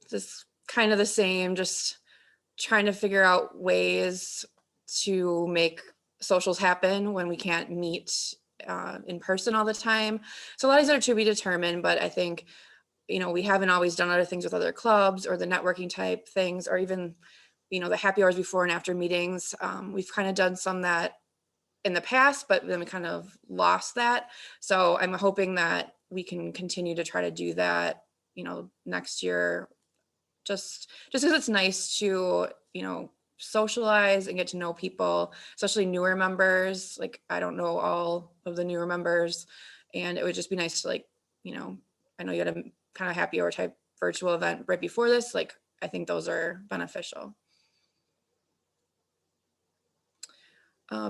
Just kind of the same, just trying to figure out ways to make socials happen when we can't meet in person all the time. So a lot of these are to be determined, but I think, you know, we haven't always done other things with other clubs or the networking type things, or even, you know, the happy hours before and after meetings. We've kind of done some that in the past, but then we kind of lost that. So I'm hoping that we can continue to try to do that, you know, next year, just because it's nice to, you know, socialize and get to know people, especially newer members. Like, I don't know all of the newer members, and it would just be nice to, like, you know, I know you had a kind of happy hour type virtual event right before this. Like, I think those are beneficial.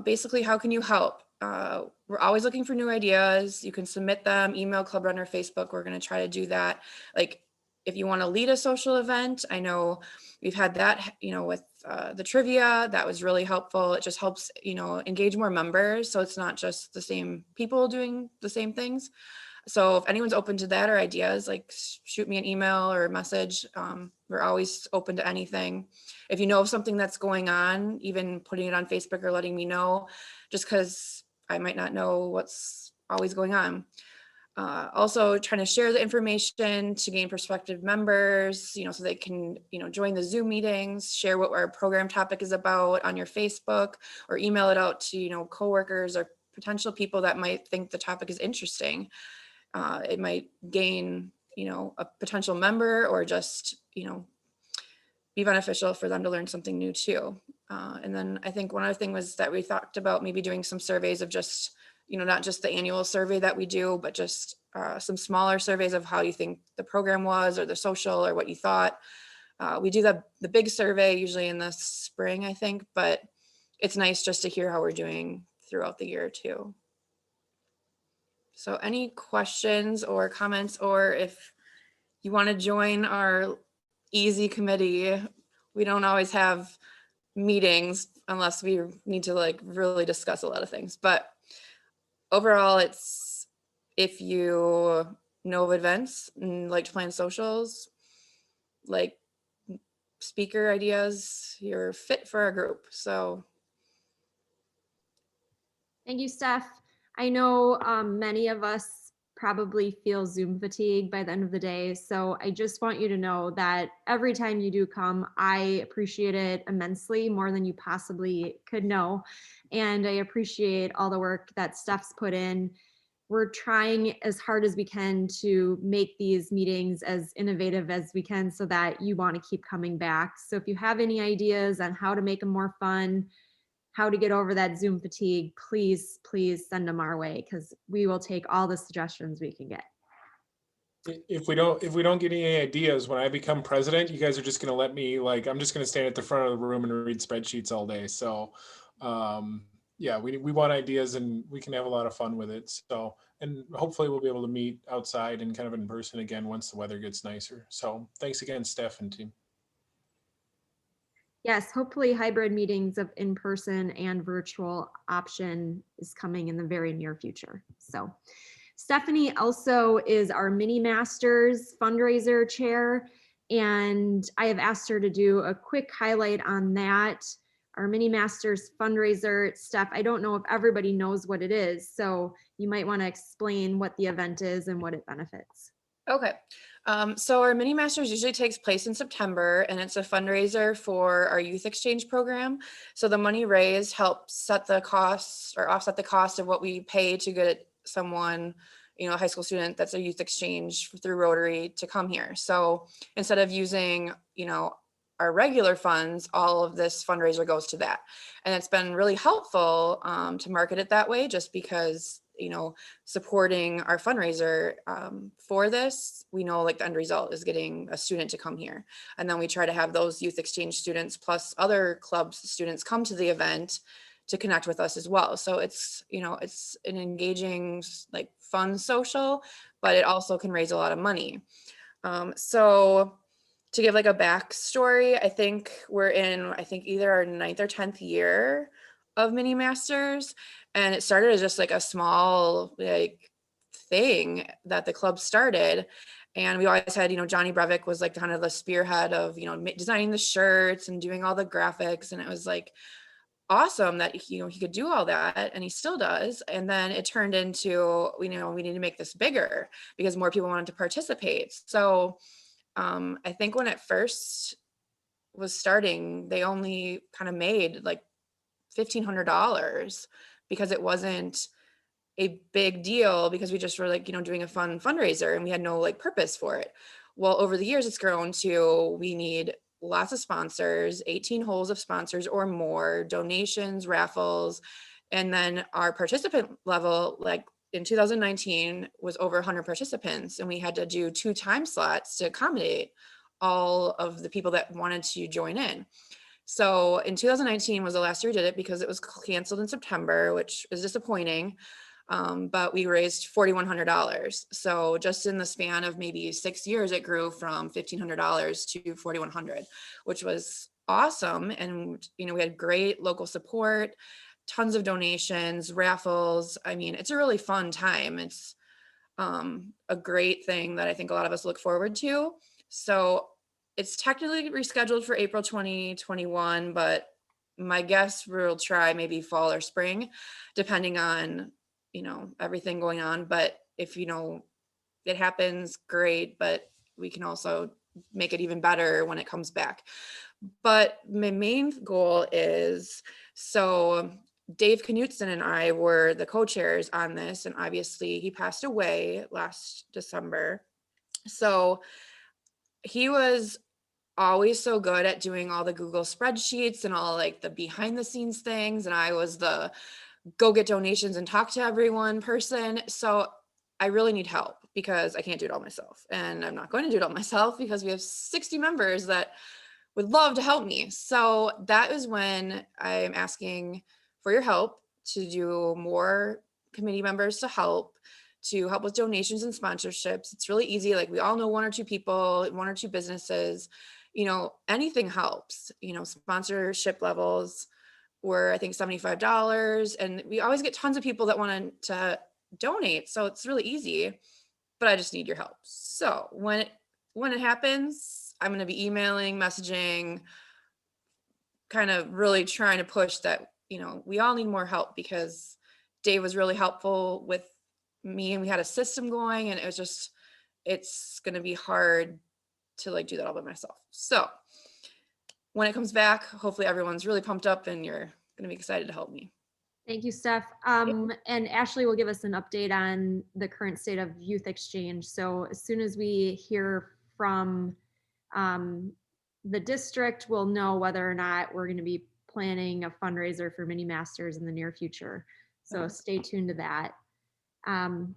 Basically, how can you help? We're always looking for new ideas. You can submit them, email, Club Runner, Facebook. We're going to try to do that. Like, if you want to lead a social event, I know we've had that, you know, with the trivia. That was really helpful. It just helps, you know, engage more members. So it's not just the same people doing the same things. So if anyone's open to that or ideas, like, shoot me an email or a message. We're always open to anything. If you know of something that's going on, even putting it on Facebook or letting me know, just because I might not know what's always going on. Also trying to share the information to gain prospective members, so they can, join the Zoom meetings, share what our program topic is about on your Facebook, or email it out to, coworkers or potential people that might think the topic is interesting. It might gain, a potential member, or just, be beneficial for them to learn something new too. And then I think one other thing was that we talked about maybe doing some surveys of just, not just the annual survey that we do, but just some smaller surveys of how you think the program was, or the social, or what you thought. We do the big survey usually in the spring, I think, but it's nice just to hear how we're doing throughout the year too. So any questions or comments, or if you want to join our easy committee, we don't always have meetings unless we need to like really discuss a lot of things, but overall, it's, if you know of events and like to plan socials, like speaker ideas, you're fit for our group. So Thank you, Steph. I know many of us probably feel Zoom fatigue by the end of the day. So I just want you to know that every time you do come, I appreciate it immensely, more than you possibly could know. And I appreciate all the work that Steph's put in. We're trying as hard as we can to make these meetings as innovative as we can so that you want to keep coming back. So if you have any ideas on how to make them more fun, how to get over that Zoom fatigue, please send them our way, because we will take all the suggestions we can get. If we don't get any ideas, when I become president, you guys are just going to let me, like, I'm just going to stand at the front of the room and read spreadsheets all day. So yeah, we want ideas, and we can have a lot of fun with it. So, and hopefully we'll be able to meet outside and kind of in person again once the weather gets nicer. So thanks again, Steph and team. Yes, hopefully hybrid meetings of in-person and virtual option is coming in the very near future. So Stephanie also is our Mini Masters fundraiser chair, and I have asked her to do a quick highlight on that. Our Mini Masters fundraiser, Steph, I don't know if everybody knows what it is, so you might want to explain what the event is and what it benefits. Okay. So our Mini Masters usually takes place in September, and it's a fundraiser for our youth exchange program. So the money raised helps set the costs or offset the cost of what we pay to get someone, a high school student that's a youth exchange through Rotary to come here. So instead of using, our regular funds, all of this fundraiser goes to that. And it's been really helpful to market it that way, just because supporting our fundraiser for this, we know like the end result is getting a student to come here. And then we try to have those youth exchange students plus other clubs students come to the event to connect with us as well. So it's, it's an engaging, like fun social, but it also can raise a lot of money. So to give like a backstory, I think we're in, either our 9th or 10th year of Mini Masters. And it started as just like a small like thing that the club started. And we always had, Johnny Breivik was like kind of the spearhead of, designing the shirts and doing all the graphics. And it was like awesome that, he could do all that, and he still does. And then it turned into, we need to make this bigger because more people wanted to participate. So I think when it first was starting, they only kind of made like $1,500 because it wasn't a big deal, because we just were like, doing a fun fundraiser and we had no like purpose for it. Well, over the years, it's grown to, we need lots of sponsors, 18 holes of sponsors or more, donations, raffles, and then our participant level, like in 2019 was over 100 participants, and we had to do 2 time slots to accommodate all of the people that wanted to join in. So in 2019 was the last year we did it, because it was canceled in September, which is disappointing. But we raised $4,100. So just in the span of maybe 6 years, it grew from $1,500 to $4,100, which was awesome. And, we had great local support, tons of donations, raffles. I mean, it's a really fun time. It's a great thing that I think a lot of us look forward to. So it's technically rescheduled for April 2021, but my guess we'll try maybe fall or spring, depending on, everything going on. But if, it happens, great, but we can also make it even better when it comes back. But my main goal is, so Dave Knutson and I were the co-chairs on this, and obviously he passed away last December. So he was always so good at doing all the Google spreadsheets and all like the behind the scenes things. And I was the go get donations and talk to everyone person. So I really need help because I can't do it all myself. And I'm not going to do it all myself because we have 60 members that would love to help me. So that is when I'm asking for your help to do more committee members to help with donations and sponsorships. It's really easy. Like we all know one or two people, one or two businesses, anything helps, sponsorship levels were, I think, $75. And we always get tons of people that want to donate. So it's really easy, but I just need your help. So when it happens, I'm going to be emailing, messaging, kind of really trying to push that, we all need more help because Dave was really helpful with me and we had a system going, and it's going to be hard to like do that all by myself. So when it comes back, hopefully everyone's really pumped up and you're going to be excited to help me. Thank you, Steph. And Ashley will give us an update on the current state of youth exchange. So as soon as we hear from the district, we'll know whether or not we're going to be planning a fundraiser for Mini Masters in the near future. So stay tuned to that.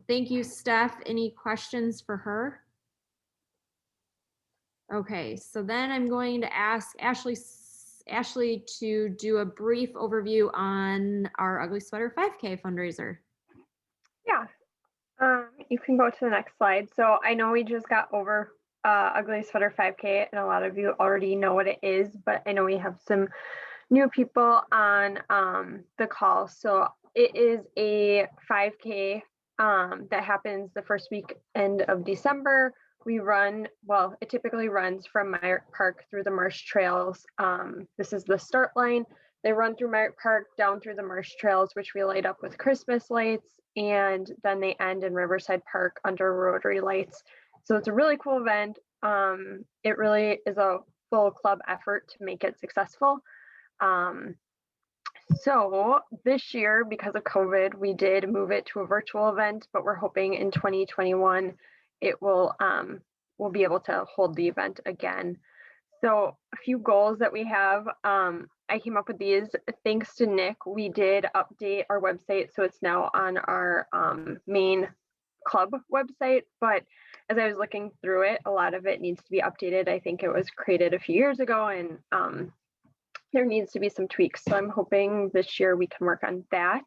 Thank you, Steph. Any questions for her? Okay, so then I'm going to ask Ashley to do a brief overview on our Ugly Sweater 5K fundraiser. Yeah, you can go to the next slide. So I know we just got over Ugly Sweater 5K, and a lot of you already know what it is, but I know we have some new people on the call. So it is a 5K that happens the first weekend of December. We run, it typically runs from Myrick Park through the Marsh Trails. This is the start line. They run through Myrick Park down through the Marsh Trails, which we light up with Christmas lights, and then they end in Riverside Park under Rotary lights. So it's a really cool event. It really is a full club effort to make it successful. So this year, because of COVID, we did move it to a virtual event, but we're hoping in 2021 it will we'll be able to hold the event again. So a few goals that we have, I came up with these thanks to Nick. We did update our website, so it's now on our main club website, but as I was looking through it, a lot of it needs to be updated. I think it was created a few years ago, and there needs to be some tweaks. So I'm hoping this year we can work on that.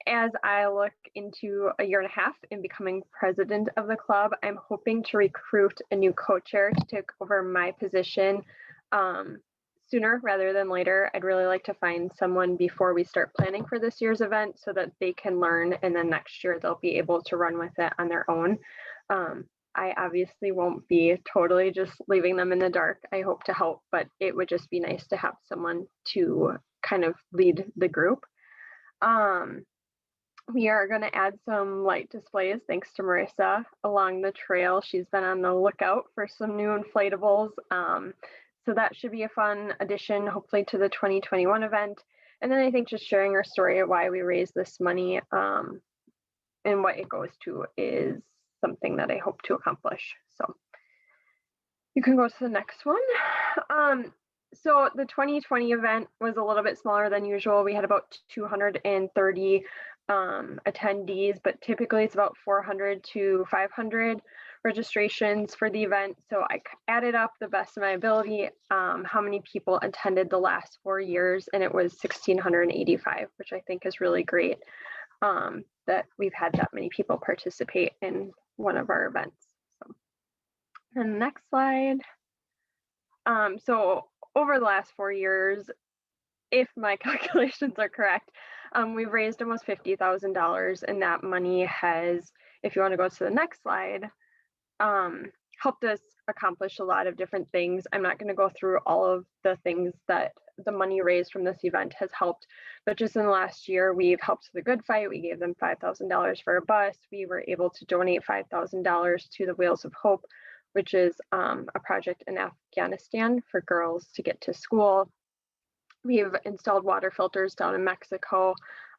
As I look into a year and a half in becoming president of the club, I'm hoping to recruit a new co-chair to take over my position sooner rather than later. I'd really like to find someone before we start planning for this year's event so that they can learn, and then next year they'll be able to run with it on their own. I obviously won't be totally just leaving them in the dark. I hope to help, but it would just be nice to have someone to kind of lead the group. We are going to add some light displays thanks to Marissa along the trail. She's been on the lookout for some new inflatables. So that should be a fun addition, hopefully, to the 2021 event. And then I think just sharing our story of why we raised this money and what it goes to is something that I hope to accomplish. So you can go to the next one. So the 2020 event was a little bit smaller than usual. We had about 230 attendees, but typically it's about 400 to 500 registrations for the event. So I added up the best of my ability, how many people attended the last 4 years, and it was 1,685, which I think is really great that we've had that many people participate in one of our events. So, and the next slide. So over the last 4 years, if my calculations are correct, we've raised almost $50,000, and that money has, if you want to go to the next slide, helped us accomplish a lot of different things. I'm not going to go through all of the things that the money raised from this event has helped, but just in the last year, we've helped the Good Fight. We gave them $5,000 for a bus. We were able to donate $5,000 to the Wheels of Hope, which is a project in Afghanistan for girls to get to school. We've installed water filters down in Mexico,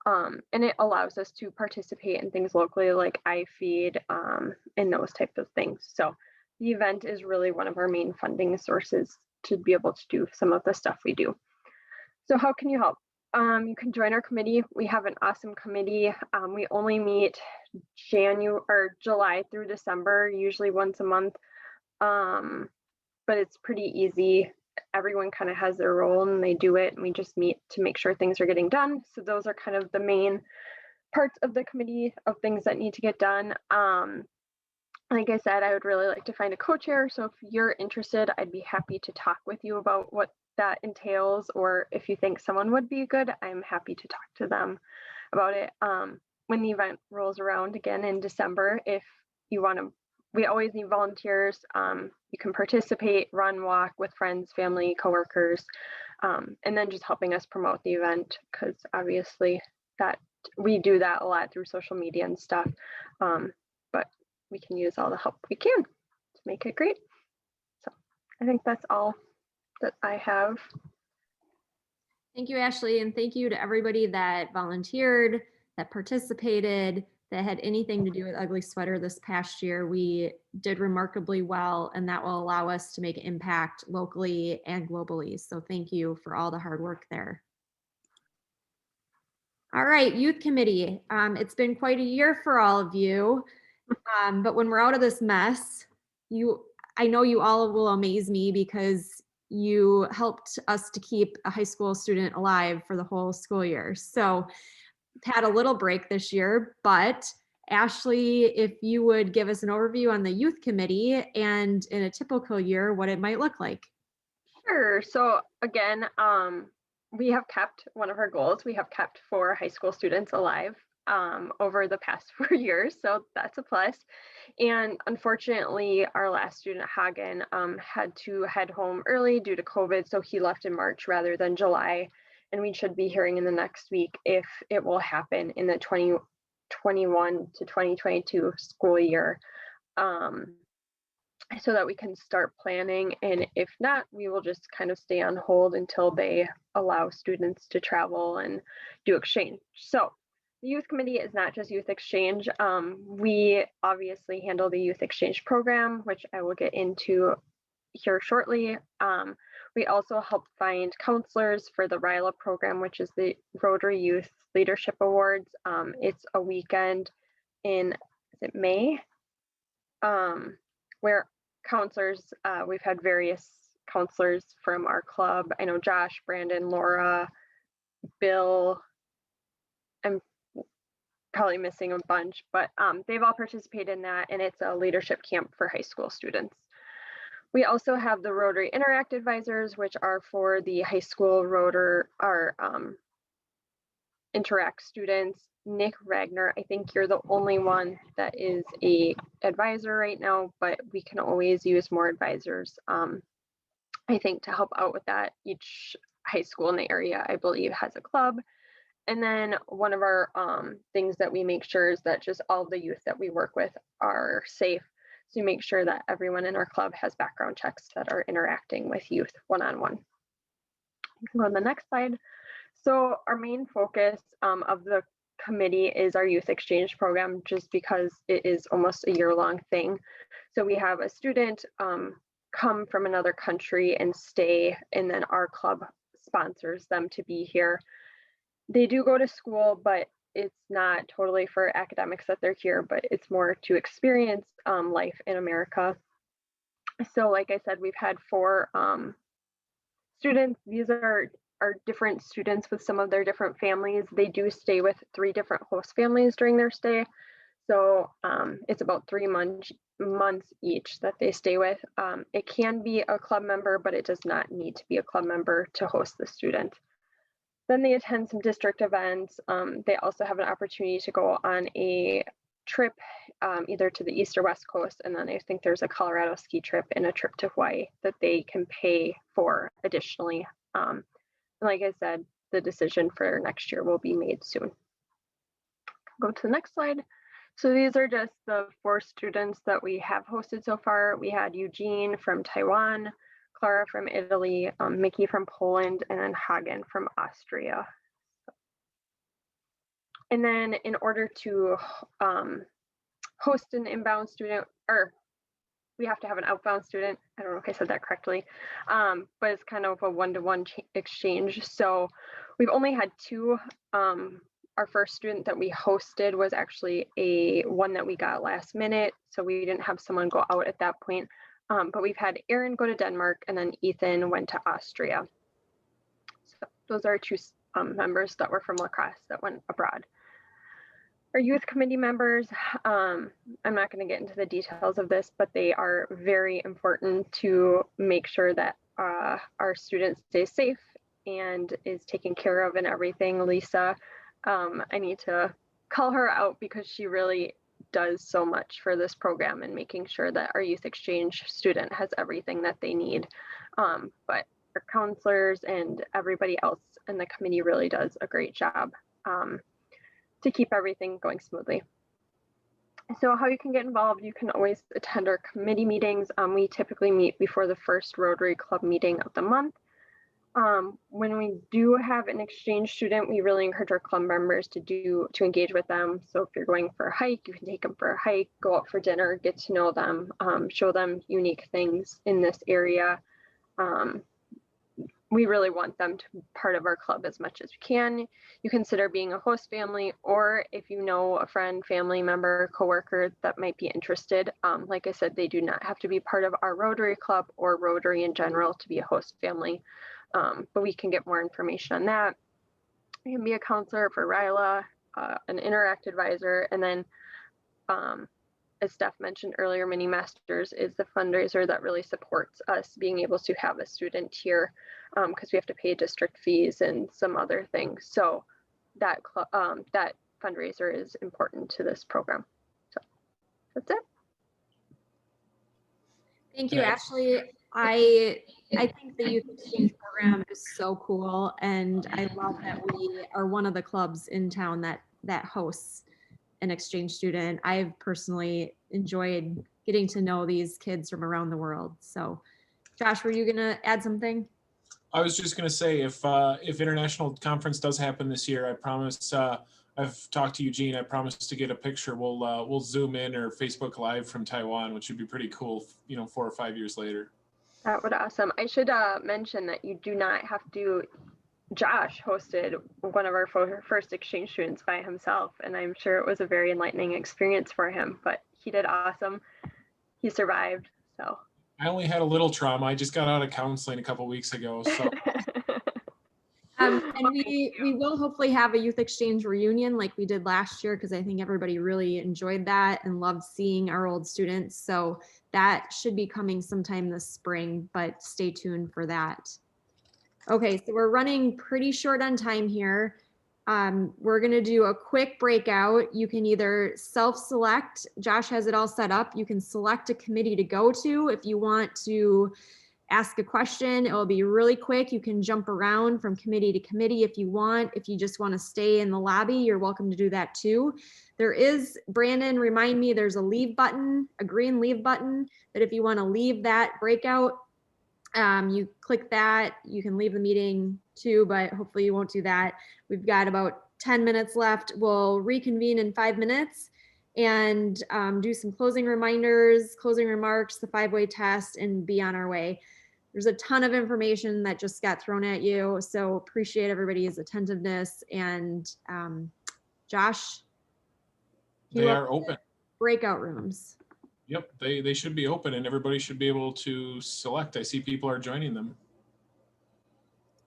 and it allows us to participate in things locally like iFeed and those types of things. So the event is really one of our main funding sources to be able to do some of the stuff we do. So how can you help? You can join our committee. We have an awesome committee. We only meet July through December, usually once a month, but it's pretty easy. Everyone kind of has their role and they do it, and we just meet to make sure things are getting done. So those are kind of the main parts of the committee of things that need to get done. Like I said, I would really like to find a co-chair. So if you're interested, I'd be happy to talk with you about what that entails, or if you think someone would be good, I'm happy to talk to them about it. When the event rolls around again in December, if you want to, we always need volunteers. You can participate, run, walk with friends, family, coworkers, and then just helping us promote the event, because obviously that we do that a lot through social media and stuff. But we can use all the help we can to make it great. So I think that's all that I have. Thank you, Ashley, and thank you to everybody that volunteered, that participated, that had anything to do with Ugly Sweater this past year. We did remarkably well, and that will allow us to make an impact locally and globally. So thank you for all the hard work there. All right, Youth Committee. It's been quite a year for all of you, but when we're out of this mess, I know you all will amaze me because you helped us to keep a high school student alive for the whole school year. So had a little break this year, but Ashley, if you would give us an overview on the Youth Committee and in a typical year, what it might look like. Sure. So again, we have kept one of our goals. We have kept 4 high school students alive over the past 4 years. So that's a plus. And unfortunately, our last student, Hagen, had to head home early due to COVID. So he left in March rather than July. And we should be hearing in the next week if it will happen in the 2021 to 2022 school year, so that we can start planning. And if not, we will just kind of stay on hold until they allow students to travel and do exchange. So the Youth Committee is not just youth exchange. We obviously handle the youth exchange program, which I will get into here shortly. We also help find counselors for the RILA program, which is the Rotary Youth Leadership Awards. It's a weekend in, is it May? Where counselors, we've had various counselors from our club. I know Josh, Brandon, Laura, Bill, I'm probably missing a bunch, but they've all participated in that, and it's a leadership camp for high school students. We also have the Rotary Interact Advisors, which are for the high school Interact students. Nick Ragnar, I think you're the only one that is a advisor right now, but we can always use more advisors. I think to help out with that, each high school in the area, I believe, has a club. And then one of our things that we make sure is that just all the youth that we work with are safe. So we make sure that everyone in our club has background checks that are interacting with youth one-on-one. You can go to the next slide. So our main focus of the committee is our youth exchange program, just because it is almost a year-long thing. So we have a student come from another country and stay, and then our club sponsors them to be here. They do go to school, but it's not totally for academics that they're here, but it's more to experience life in America. So like I said, we've had 4 students. These are different students with some of their different families. They do stay with 3 different host families during their stay. So it's about 3 months each that they stay with. It can be a club member, but it does not need to be a club member to host the student. Then they attend some district events. They also have an opportunity to go on a trip either to the East or West Coast. And then I think there's a Colorado ski trip and a trip to Hawaii that they can pay for additionally. Like I said, the decision for next year will be made soon. Go to the next slide. So these are just the 4 students that we have hosted so far. We had Eugene from Taiwan, Clara from Italy, Mickey from Poland, and then Hagen from Austria. And then in order to host an inbound student, or we have to have an outbound student. I don't know if I said that correctly, but it's kind of a one-to-one exchange. So we've only had 2. Our first student that we hosted was actually one that we got last minute. So we didn't have someone go out at that point. But we've had Aaron go to Denmark and then Ethan went to Austria. So those are 2 members that were from lacrosse that went abroad. Our youth committee members, I'm not going to get into the details of this, but they are very important to make sure that our students stay safe and is taken care of and everything. Lisa, I need to call her out because she really does so much for this program and making sure that our youth exchange student has everything that they need. But our counselors and everybody else in the committee really does a great job to keep everything going smoothly. So how you can get involved, you can always attend our committee meetings. We typically meet before the first Rotary Club meeting of the month. When we do have an exchange student, we really encourage our club members to engage with them. So if you're going for a hike, you can take them for a hike, go out for dinner, get to know them, show them unique things in this area. We really want them to be part of our club as much as we can. You consider being a host family, or if you know a friend, family member, coworker that might be interested. Like I said, they do not have to be part of our Rotary Club or Rotary in general to be a host family. But we can get more information on that. You can be a counselor for RILA, an Interact advisor, and then as Steph mentioned earlier, Mini Masters is the fundraiser that really supports us being able to have a student here because we have to pay district fees and some other things. So that fundraiser is important to this program. So that's it. Thank you, Ashley. I think the youth exchange program is so cool, and I love that we are one of the clubs in town that hosts an exchange student. I've personally enjoyed getting to know these kids from around the world. So, Josh, were you gonna add something? I was just going to say, if international conference does happen this year, I promise. I've talked to Eugene. I promise to get a picture. We'll Zoom in or Facebook Live from Taiwan, which would be pretty cool. 4 or 5 years later. That would be awesome. I should mention that you do not have to. Josh hosted one of our first exchange students by himself, and I'm sure it was a very enlightening experience for him, but he did awesome. He survived, so. I only had a little trauma. I just got out of counseling a couple weeks ago, so. And we will hopefully have a youth exchange reunion like we did last year, because I think everybody really enjoyed that and loved seeing our old students. So that should be coming sometime this spring, but stay tuned for that. Okay, so we're running pretty short on time here. We're gonna do a quick breakout. You can either self-select, Josh has it all set up. You can select a committee to go to. If you want to ask a question, it will be really quick. You can jump around from committee to committee if you want. If you just want to stay in the lobby, you're welcome to do that too. There is, Brandon, remind me, there's a leave button, a green leave button, that if you want to leave that breakout, you click that. You can leave the meeting too, but hopefully you won't do that. We've got about 10 minutes left. We'll reconvene in 5 minutes and do some closing reminders, closing remarks, the 5-way test, and be on our way. There's a ton of information that just got thrown at you, so appreciate everybody's attentiveness. And Josh, They are open. Breakout rooms. Yep, they should be open and everybody should be able to select. I see people are joining them.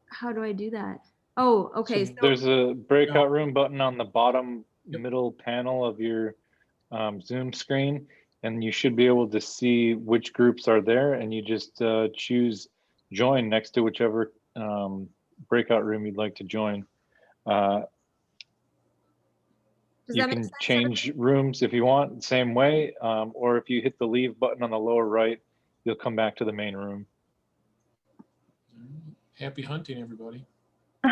How do I do that? Oh, okay. So there's a breakout room button on the bottom middle panel of your Zoom screen, and you should be able to see which groups are there, and you just choose join next to whichever breakout room you'd like to join. Does You that make can sense? change rooms if you want, same way, or if you hit the leave button on the lower right, you'll come back to the main room. Happy hunting, everybody.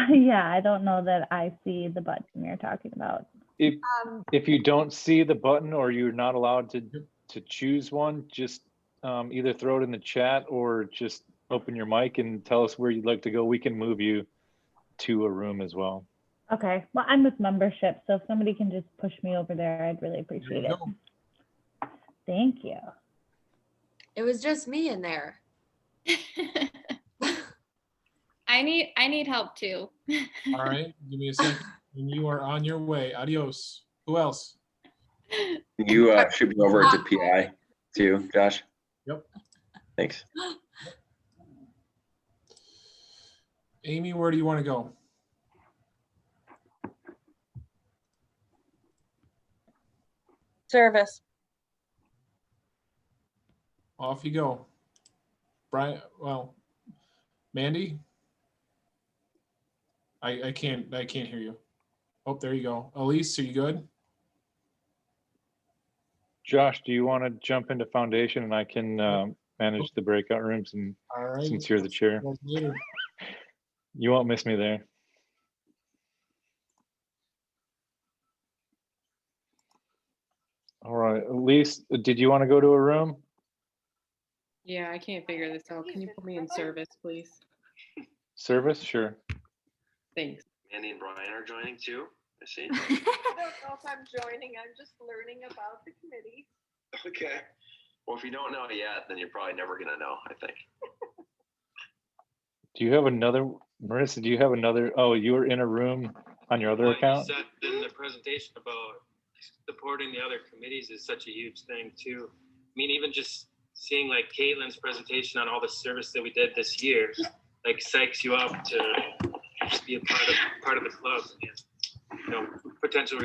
Yeah, I don't know that I see the button you're talking about. If you don't see the button or you're not allowed to choose one, just either throw it in the chat or just open your mic and tell us where you'd like to go. We can move you to a room as well. Okay, well, I'm with membership, so if somebody can just push me over there, I'd really appreciate it. Thank you. It was just me in there. I need help too. All right, give me a second. And you are on your way. Adios. Who else? You should be over to PI too, Josh. Yep. Thanks. Amy, where do you want to go? Service. Off you go. Brian, well, Mandy? I can't hear you. Oh, there you go. Elise, are you good? Josh, do you want to jump into foundation and I can manage the breakout rooms, and All right. since you're the chair, you won't miss me there. All right, Elise, did you want to go to a room? Yeah, I can't figure this out. Can you put me in service, please? Service, sure. Thanks. Mandy and Brian are joining too. I see. I don't know if I'm joining. I'm just learning about the committee. Okay. Well, if you don't know yet, then you're probably never gonna know, I think. Do you have another, Marissa, do you have another, oh, you were in a room on your other account? You said in the presentation about supporting the other committees is such a huge thing too. I mean, even just seeing like Caitlin's presentation on all the service that we did this year, like psychs you up to just be a part of the club and, you know, potential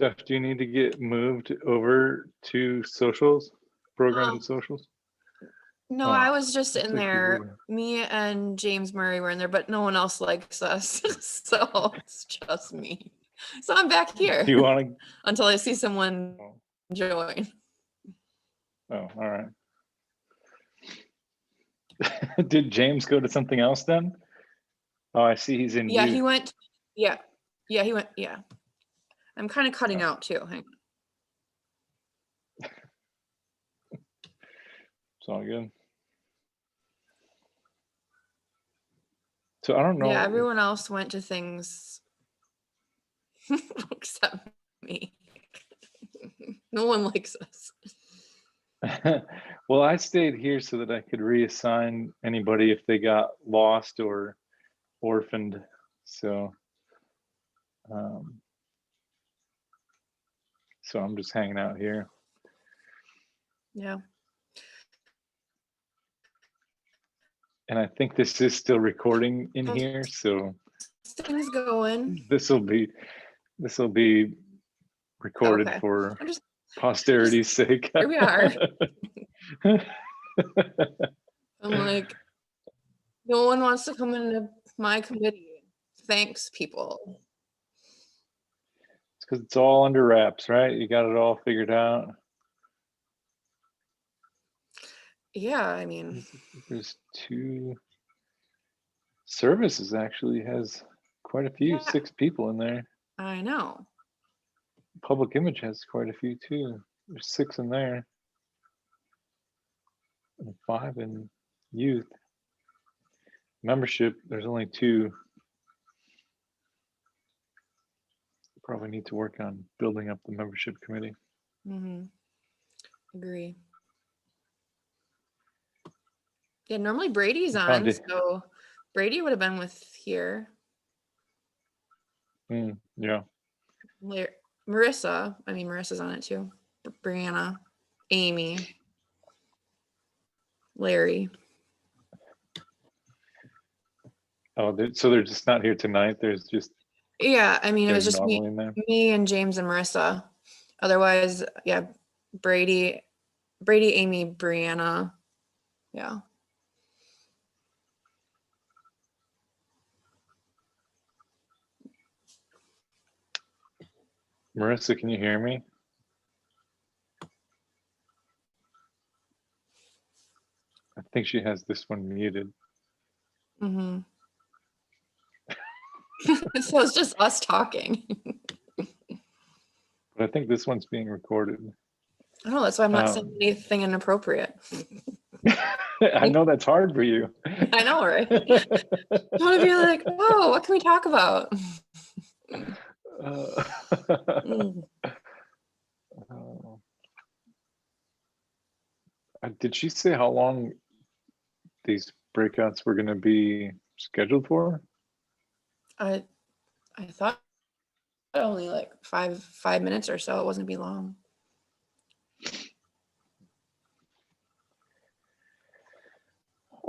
Steph, do you need to get moved over to socials, programs and socials? No, Oh, I was just looks in like you there. were. Me and James Murray were in there, but no one else likes us. So it's just me. So I'm back here Do you want to? until I see someone join. Oh, all right. Did James go to something else then? Oh, I see he's in Yeah, youth. he went. Yeah. Yeah, he went. Yeah. I'm kind of cutting out too. Hang on. It's all good. So I don't know. Yeah, everyone else went to things except me. No one likes us. Well, I stayed here so that I could reassign anybody if they got lost or orphaned. So, so I'm just hanging out here. Yeah. And I think this is still recording in here, so Things going. this will be recorded Okay. for posterity's sake. Here we are. I'm like, no one wants to come into my committee. Thanks, people. It's because it's all under wraps, right? You got it all figured out. Yeah, I mean, There's two services actually has quite a few, 6 people in there. I know. Public image has quite a few too. There's 6 in there. And 5 in youth. Membership, there's only 2. Probably need to work on building up the membership committee. Mm-hmm. Agree. Yeah, normally Brady's on, so Brady would have been with here. Yeah. Marissa's on it too. Brianna, Amy, Larry. Oh, so they're just not here tonight. There's just. Yeah, I mean, it was just me and James and Marissa. Otherwise, yeah, Brady, Amy, Brianna. Yeah. Marissa, can you hear me? I think she has this one muted. Mm-hmm. So it's just us talking. But I think this one's being recorded. I know, that's why I'm not saying anything inappropriate. I know that's hard for you. I know, right? I want to be like, whoa, what can we talk about? Did she say how long these breakouts were going to be scheduled for? I thought only like five minutes or so. It wasn't be long.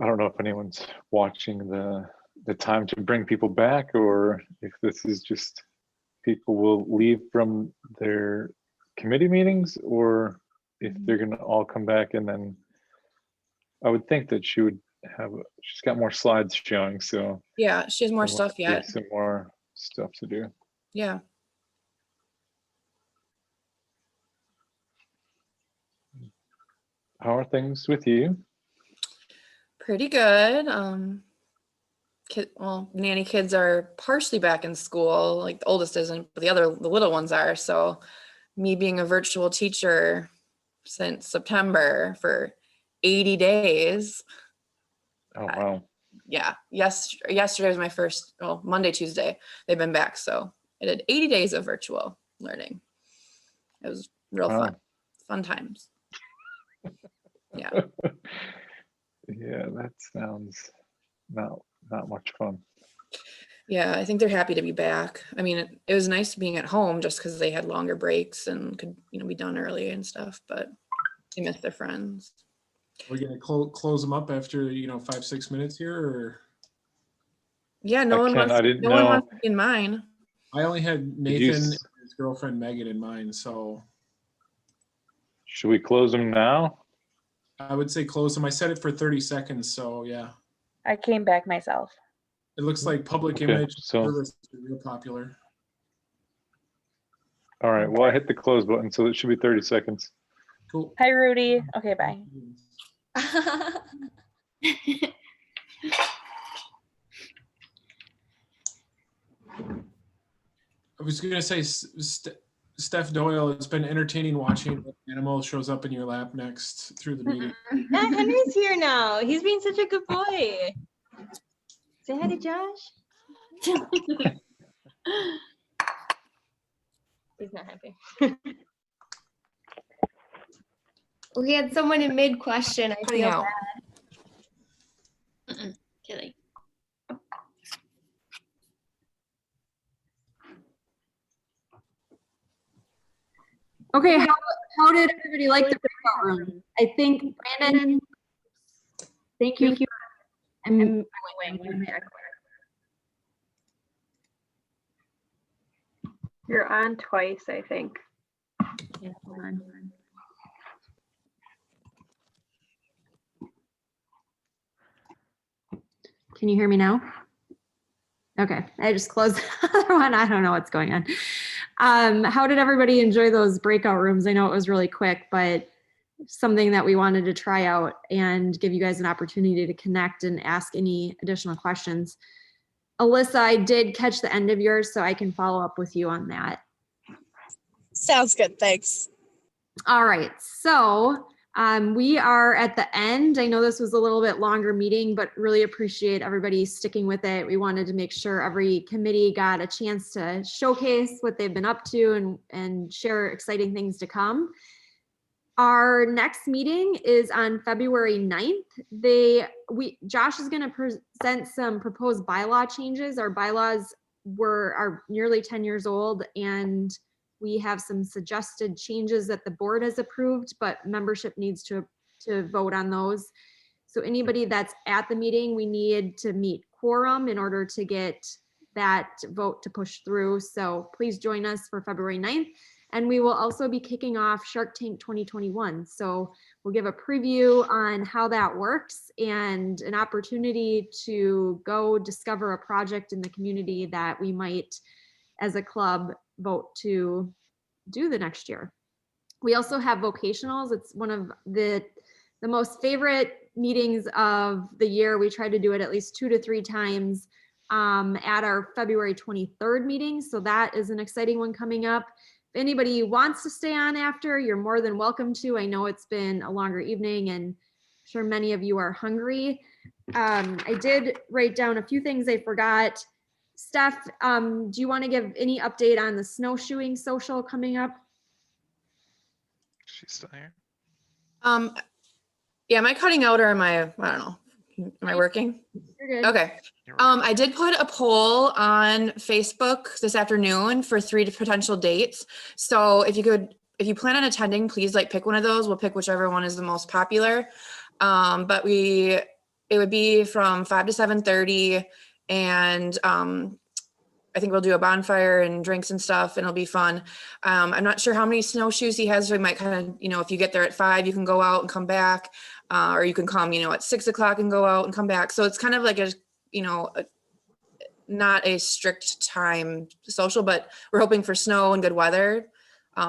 I don't know if anyone's watching the time to bring people back, or if this is just people will leave from their committee meetings, or if they're going to all come back. And then I would think that she would she's got more slides showing, so yeah, she has more stuff yet. Some more stuff to do. Yeah. How are things with you? Pretty good. Nanny kids are partially back in school. Like the oldest isn't, but the little ones are. So me being a virtual teacher since September for 80 days. Oh, wow. Yeah. Yesterday was my first, Monday, Tuesday, they've been back. So I did 80 days of virtual learning. It was real fun times. Yeah. Yeah, that sounds not much fun. Yeah, I think they're happy to be back. I mean, it was nice being at home just because they had longer breaks and could, be done early and stuff, but they miss their friends. We're gonna close them up after 5-6 minutes here, or? Yeah, no one wants to be in mine. I only had Nathan and his girlfriend Megan in mine, so. Should we close them now? I would say close them. I set it for 30 seconds, so yeah. I came back myself. It looks like public image service is real popular. All right, well, I hit the close button, so it should be 30 seconds. Cool. Hi, Rudy. Okay, bye. I was gonna say, Steph Doyle, it's been entertaining watching an animal shows up in your lap next through the meeting. Yeah, Henry's here now. He's being such a good boy. Say hi to Josh. He's not happy. We had someone in mid question. I feel bad. Kidding. Okay, how did everybody like the breakout room? I think Brandon, thank you. I'm You're on twice, I think. Yeah, hold on. Can you hear me now? Okay, I just closed the other one. I don't know what's going on. How did everybody enjoy those breakout rooms? I know it was really quick, but something that we wanted to try out and give you guys an opportunity to connect and ask any additional questions. Alyssa, I did catch the end of yours, so I can follow up with you on that. Sounds good, thanks. All right, so We are at the end. I know this was a little bit longer meeting, but really appreciate everybody sticking with it. We wanted to make sure every committee got a chance to showcase what they've been up to and share exciting things to come. Our next meeting is on February 9th. Josh is going to present some proposed bylaw changes. Our bylaws are nearly 10 years old, and we have some suggested changes that the board has approved, but membership needs to vote on those. So anybody that's at the meeting, we need to meet quorum in order to get that vote to push through. So please join us for February 9th. And we will also be kicking off Shark Tank 2021. So we'll give a preview on how that works and an opportunity to go discover a project in the community that we might, as a club, vote to do the next year. We also have vocationals. It's one of the most favorite meetings of the year. We try to do it at least 2 to 3 times at our February 23rd meeting. So that is an exciting one coming up. If anybody wants to stay on after, you're more than welcome to. I know it's been a longer evening and I'm sure many of you are hungry. I did write down a few things I forgot. Steph, do you want to give any update on the snowshoeing social coming up? She's still here. Yeah, am I cutting out or am I don't know. Am I working? You're good. Okay. I did put a poll on Facebook this afternoon for 3 potential dates. So if you plan on attending, please pick one of those. We'll pick whichever one is the most popular. But it would be from 5 to 7:30, and I think we'll do a bonfire and drinks and stuff, and it'll be fun. I'm not sure how many snowshoes he has, so we might kind of, if you get there at 5, you can go out and come back, or you can come, at 6 o'clock and go out and come back. So it's kind of like not a strict time social, but we're hoping for snow and good weather.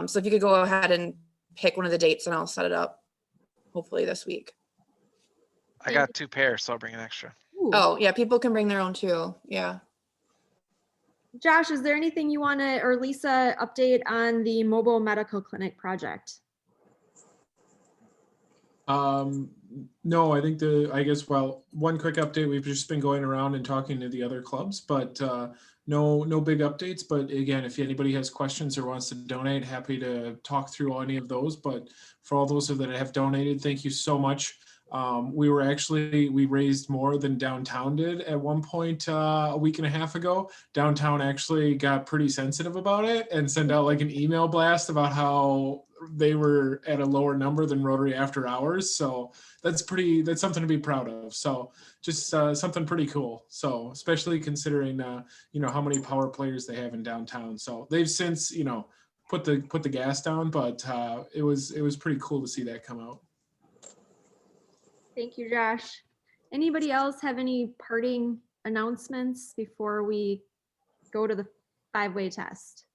So if you could go ahead and pick one of the dates, and I'll set it up hopefully this week. I got 2 pairs, so I'll bring an extra. Ooh. Oh yeah, people can bring their own too. Yeah. Josh, is there anything you want to, or Lisa, update on the mobile medical clinic project? No, I think one quick update, we've just been going around and talking to the other clubs, but no big updates. But again, if anybody has questions or wants to donate, happy to talk through any of those. But for all those that have donated, thank you so much. We raised more than downtown did at one point a week and a half ago. Downtown actually got pretty sensitive about it and sent out an email blast about how they were at a lower number than Rotary after hours. So that's something to be proud of. So just something pretty cool. So especially considering how many power players they have in downtown. So they've since put the gas down, but it was pretty cool to see that come out. Thank you, Josh. Anybody else have any parting announcements before we go to the 5-way test?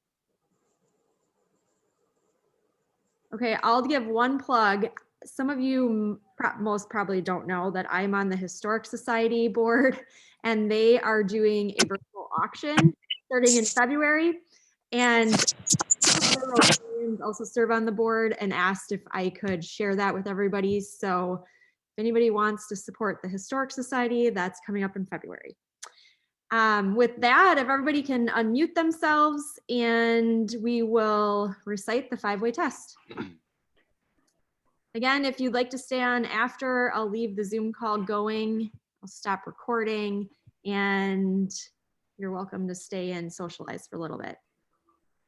Okay, I'll give one plug. Some of you most probably don't know that I'm on the Historic Society board, and they are doing a virtual auction starting in February. And also serve on the board and asked if I could share that with everybody. So if anybody wants to support the Historic Society, that's coming up in February. With that, if everybody can unmute themselves, and we will recite the 5-way test. Again, if you'd like to stay on after, I'll leave the Zoom call going. I'll stop recording, and you're welcome to stay and socialize for a little bit.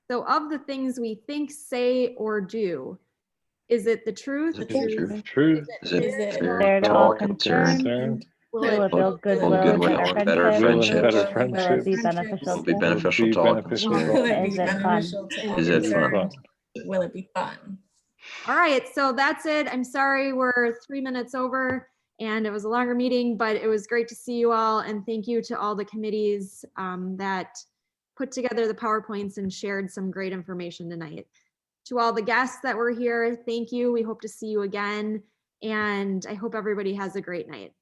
So of the things we think, say, or do, is it the truth? Is it True. Is it fair to all concerned? Will it build goodwill and better friendships? Will it be beneficial Be to beneficial to all beneficial concerned? to all. Is it fun? Is it fun? Will it be fun? All right, so that's it. I'm sorry we're 3 minutes over and it was a longer meeting, but it was great to see you all. And thank you to all the committees that put together the PowerPoints and shared some great information tonight. To all the guests that were here, thank you. We hope to see you again. And I hope everybody has a great night.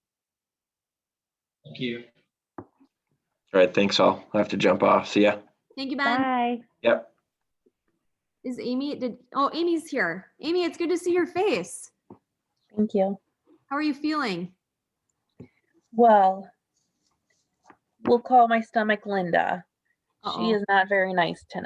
Thank you. All right, thanks all. I have to jump off. See ya. Thank you, Ben. Bye. Yep. Is Amy, oh, Amy's here. Amy, it's good to see your face. Thank you. How are you feeling? Well, we'll call my stomach Linda. She Uh-oh. is not very nice tonight.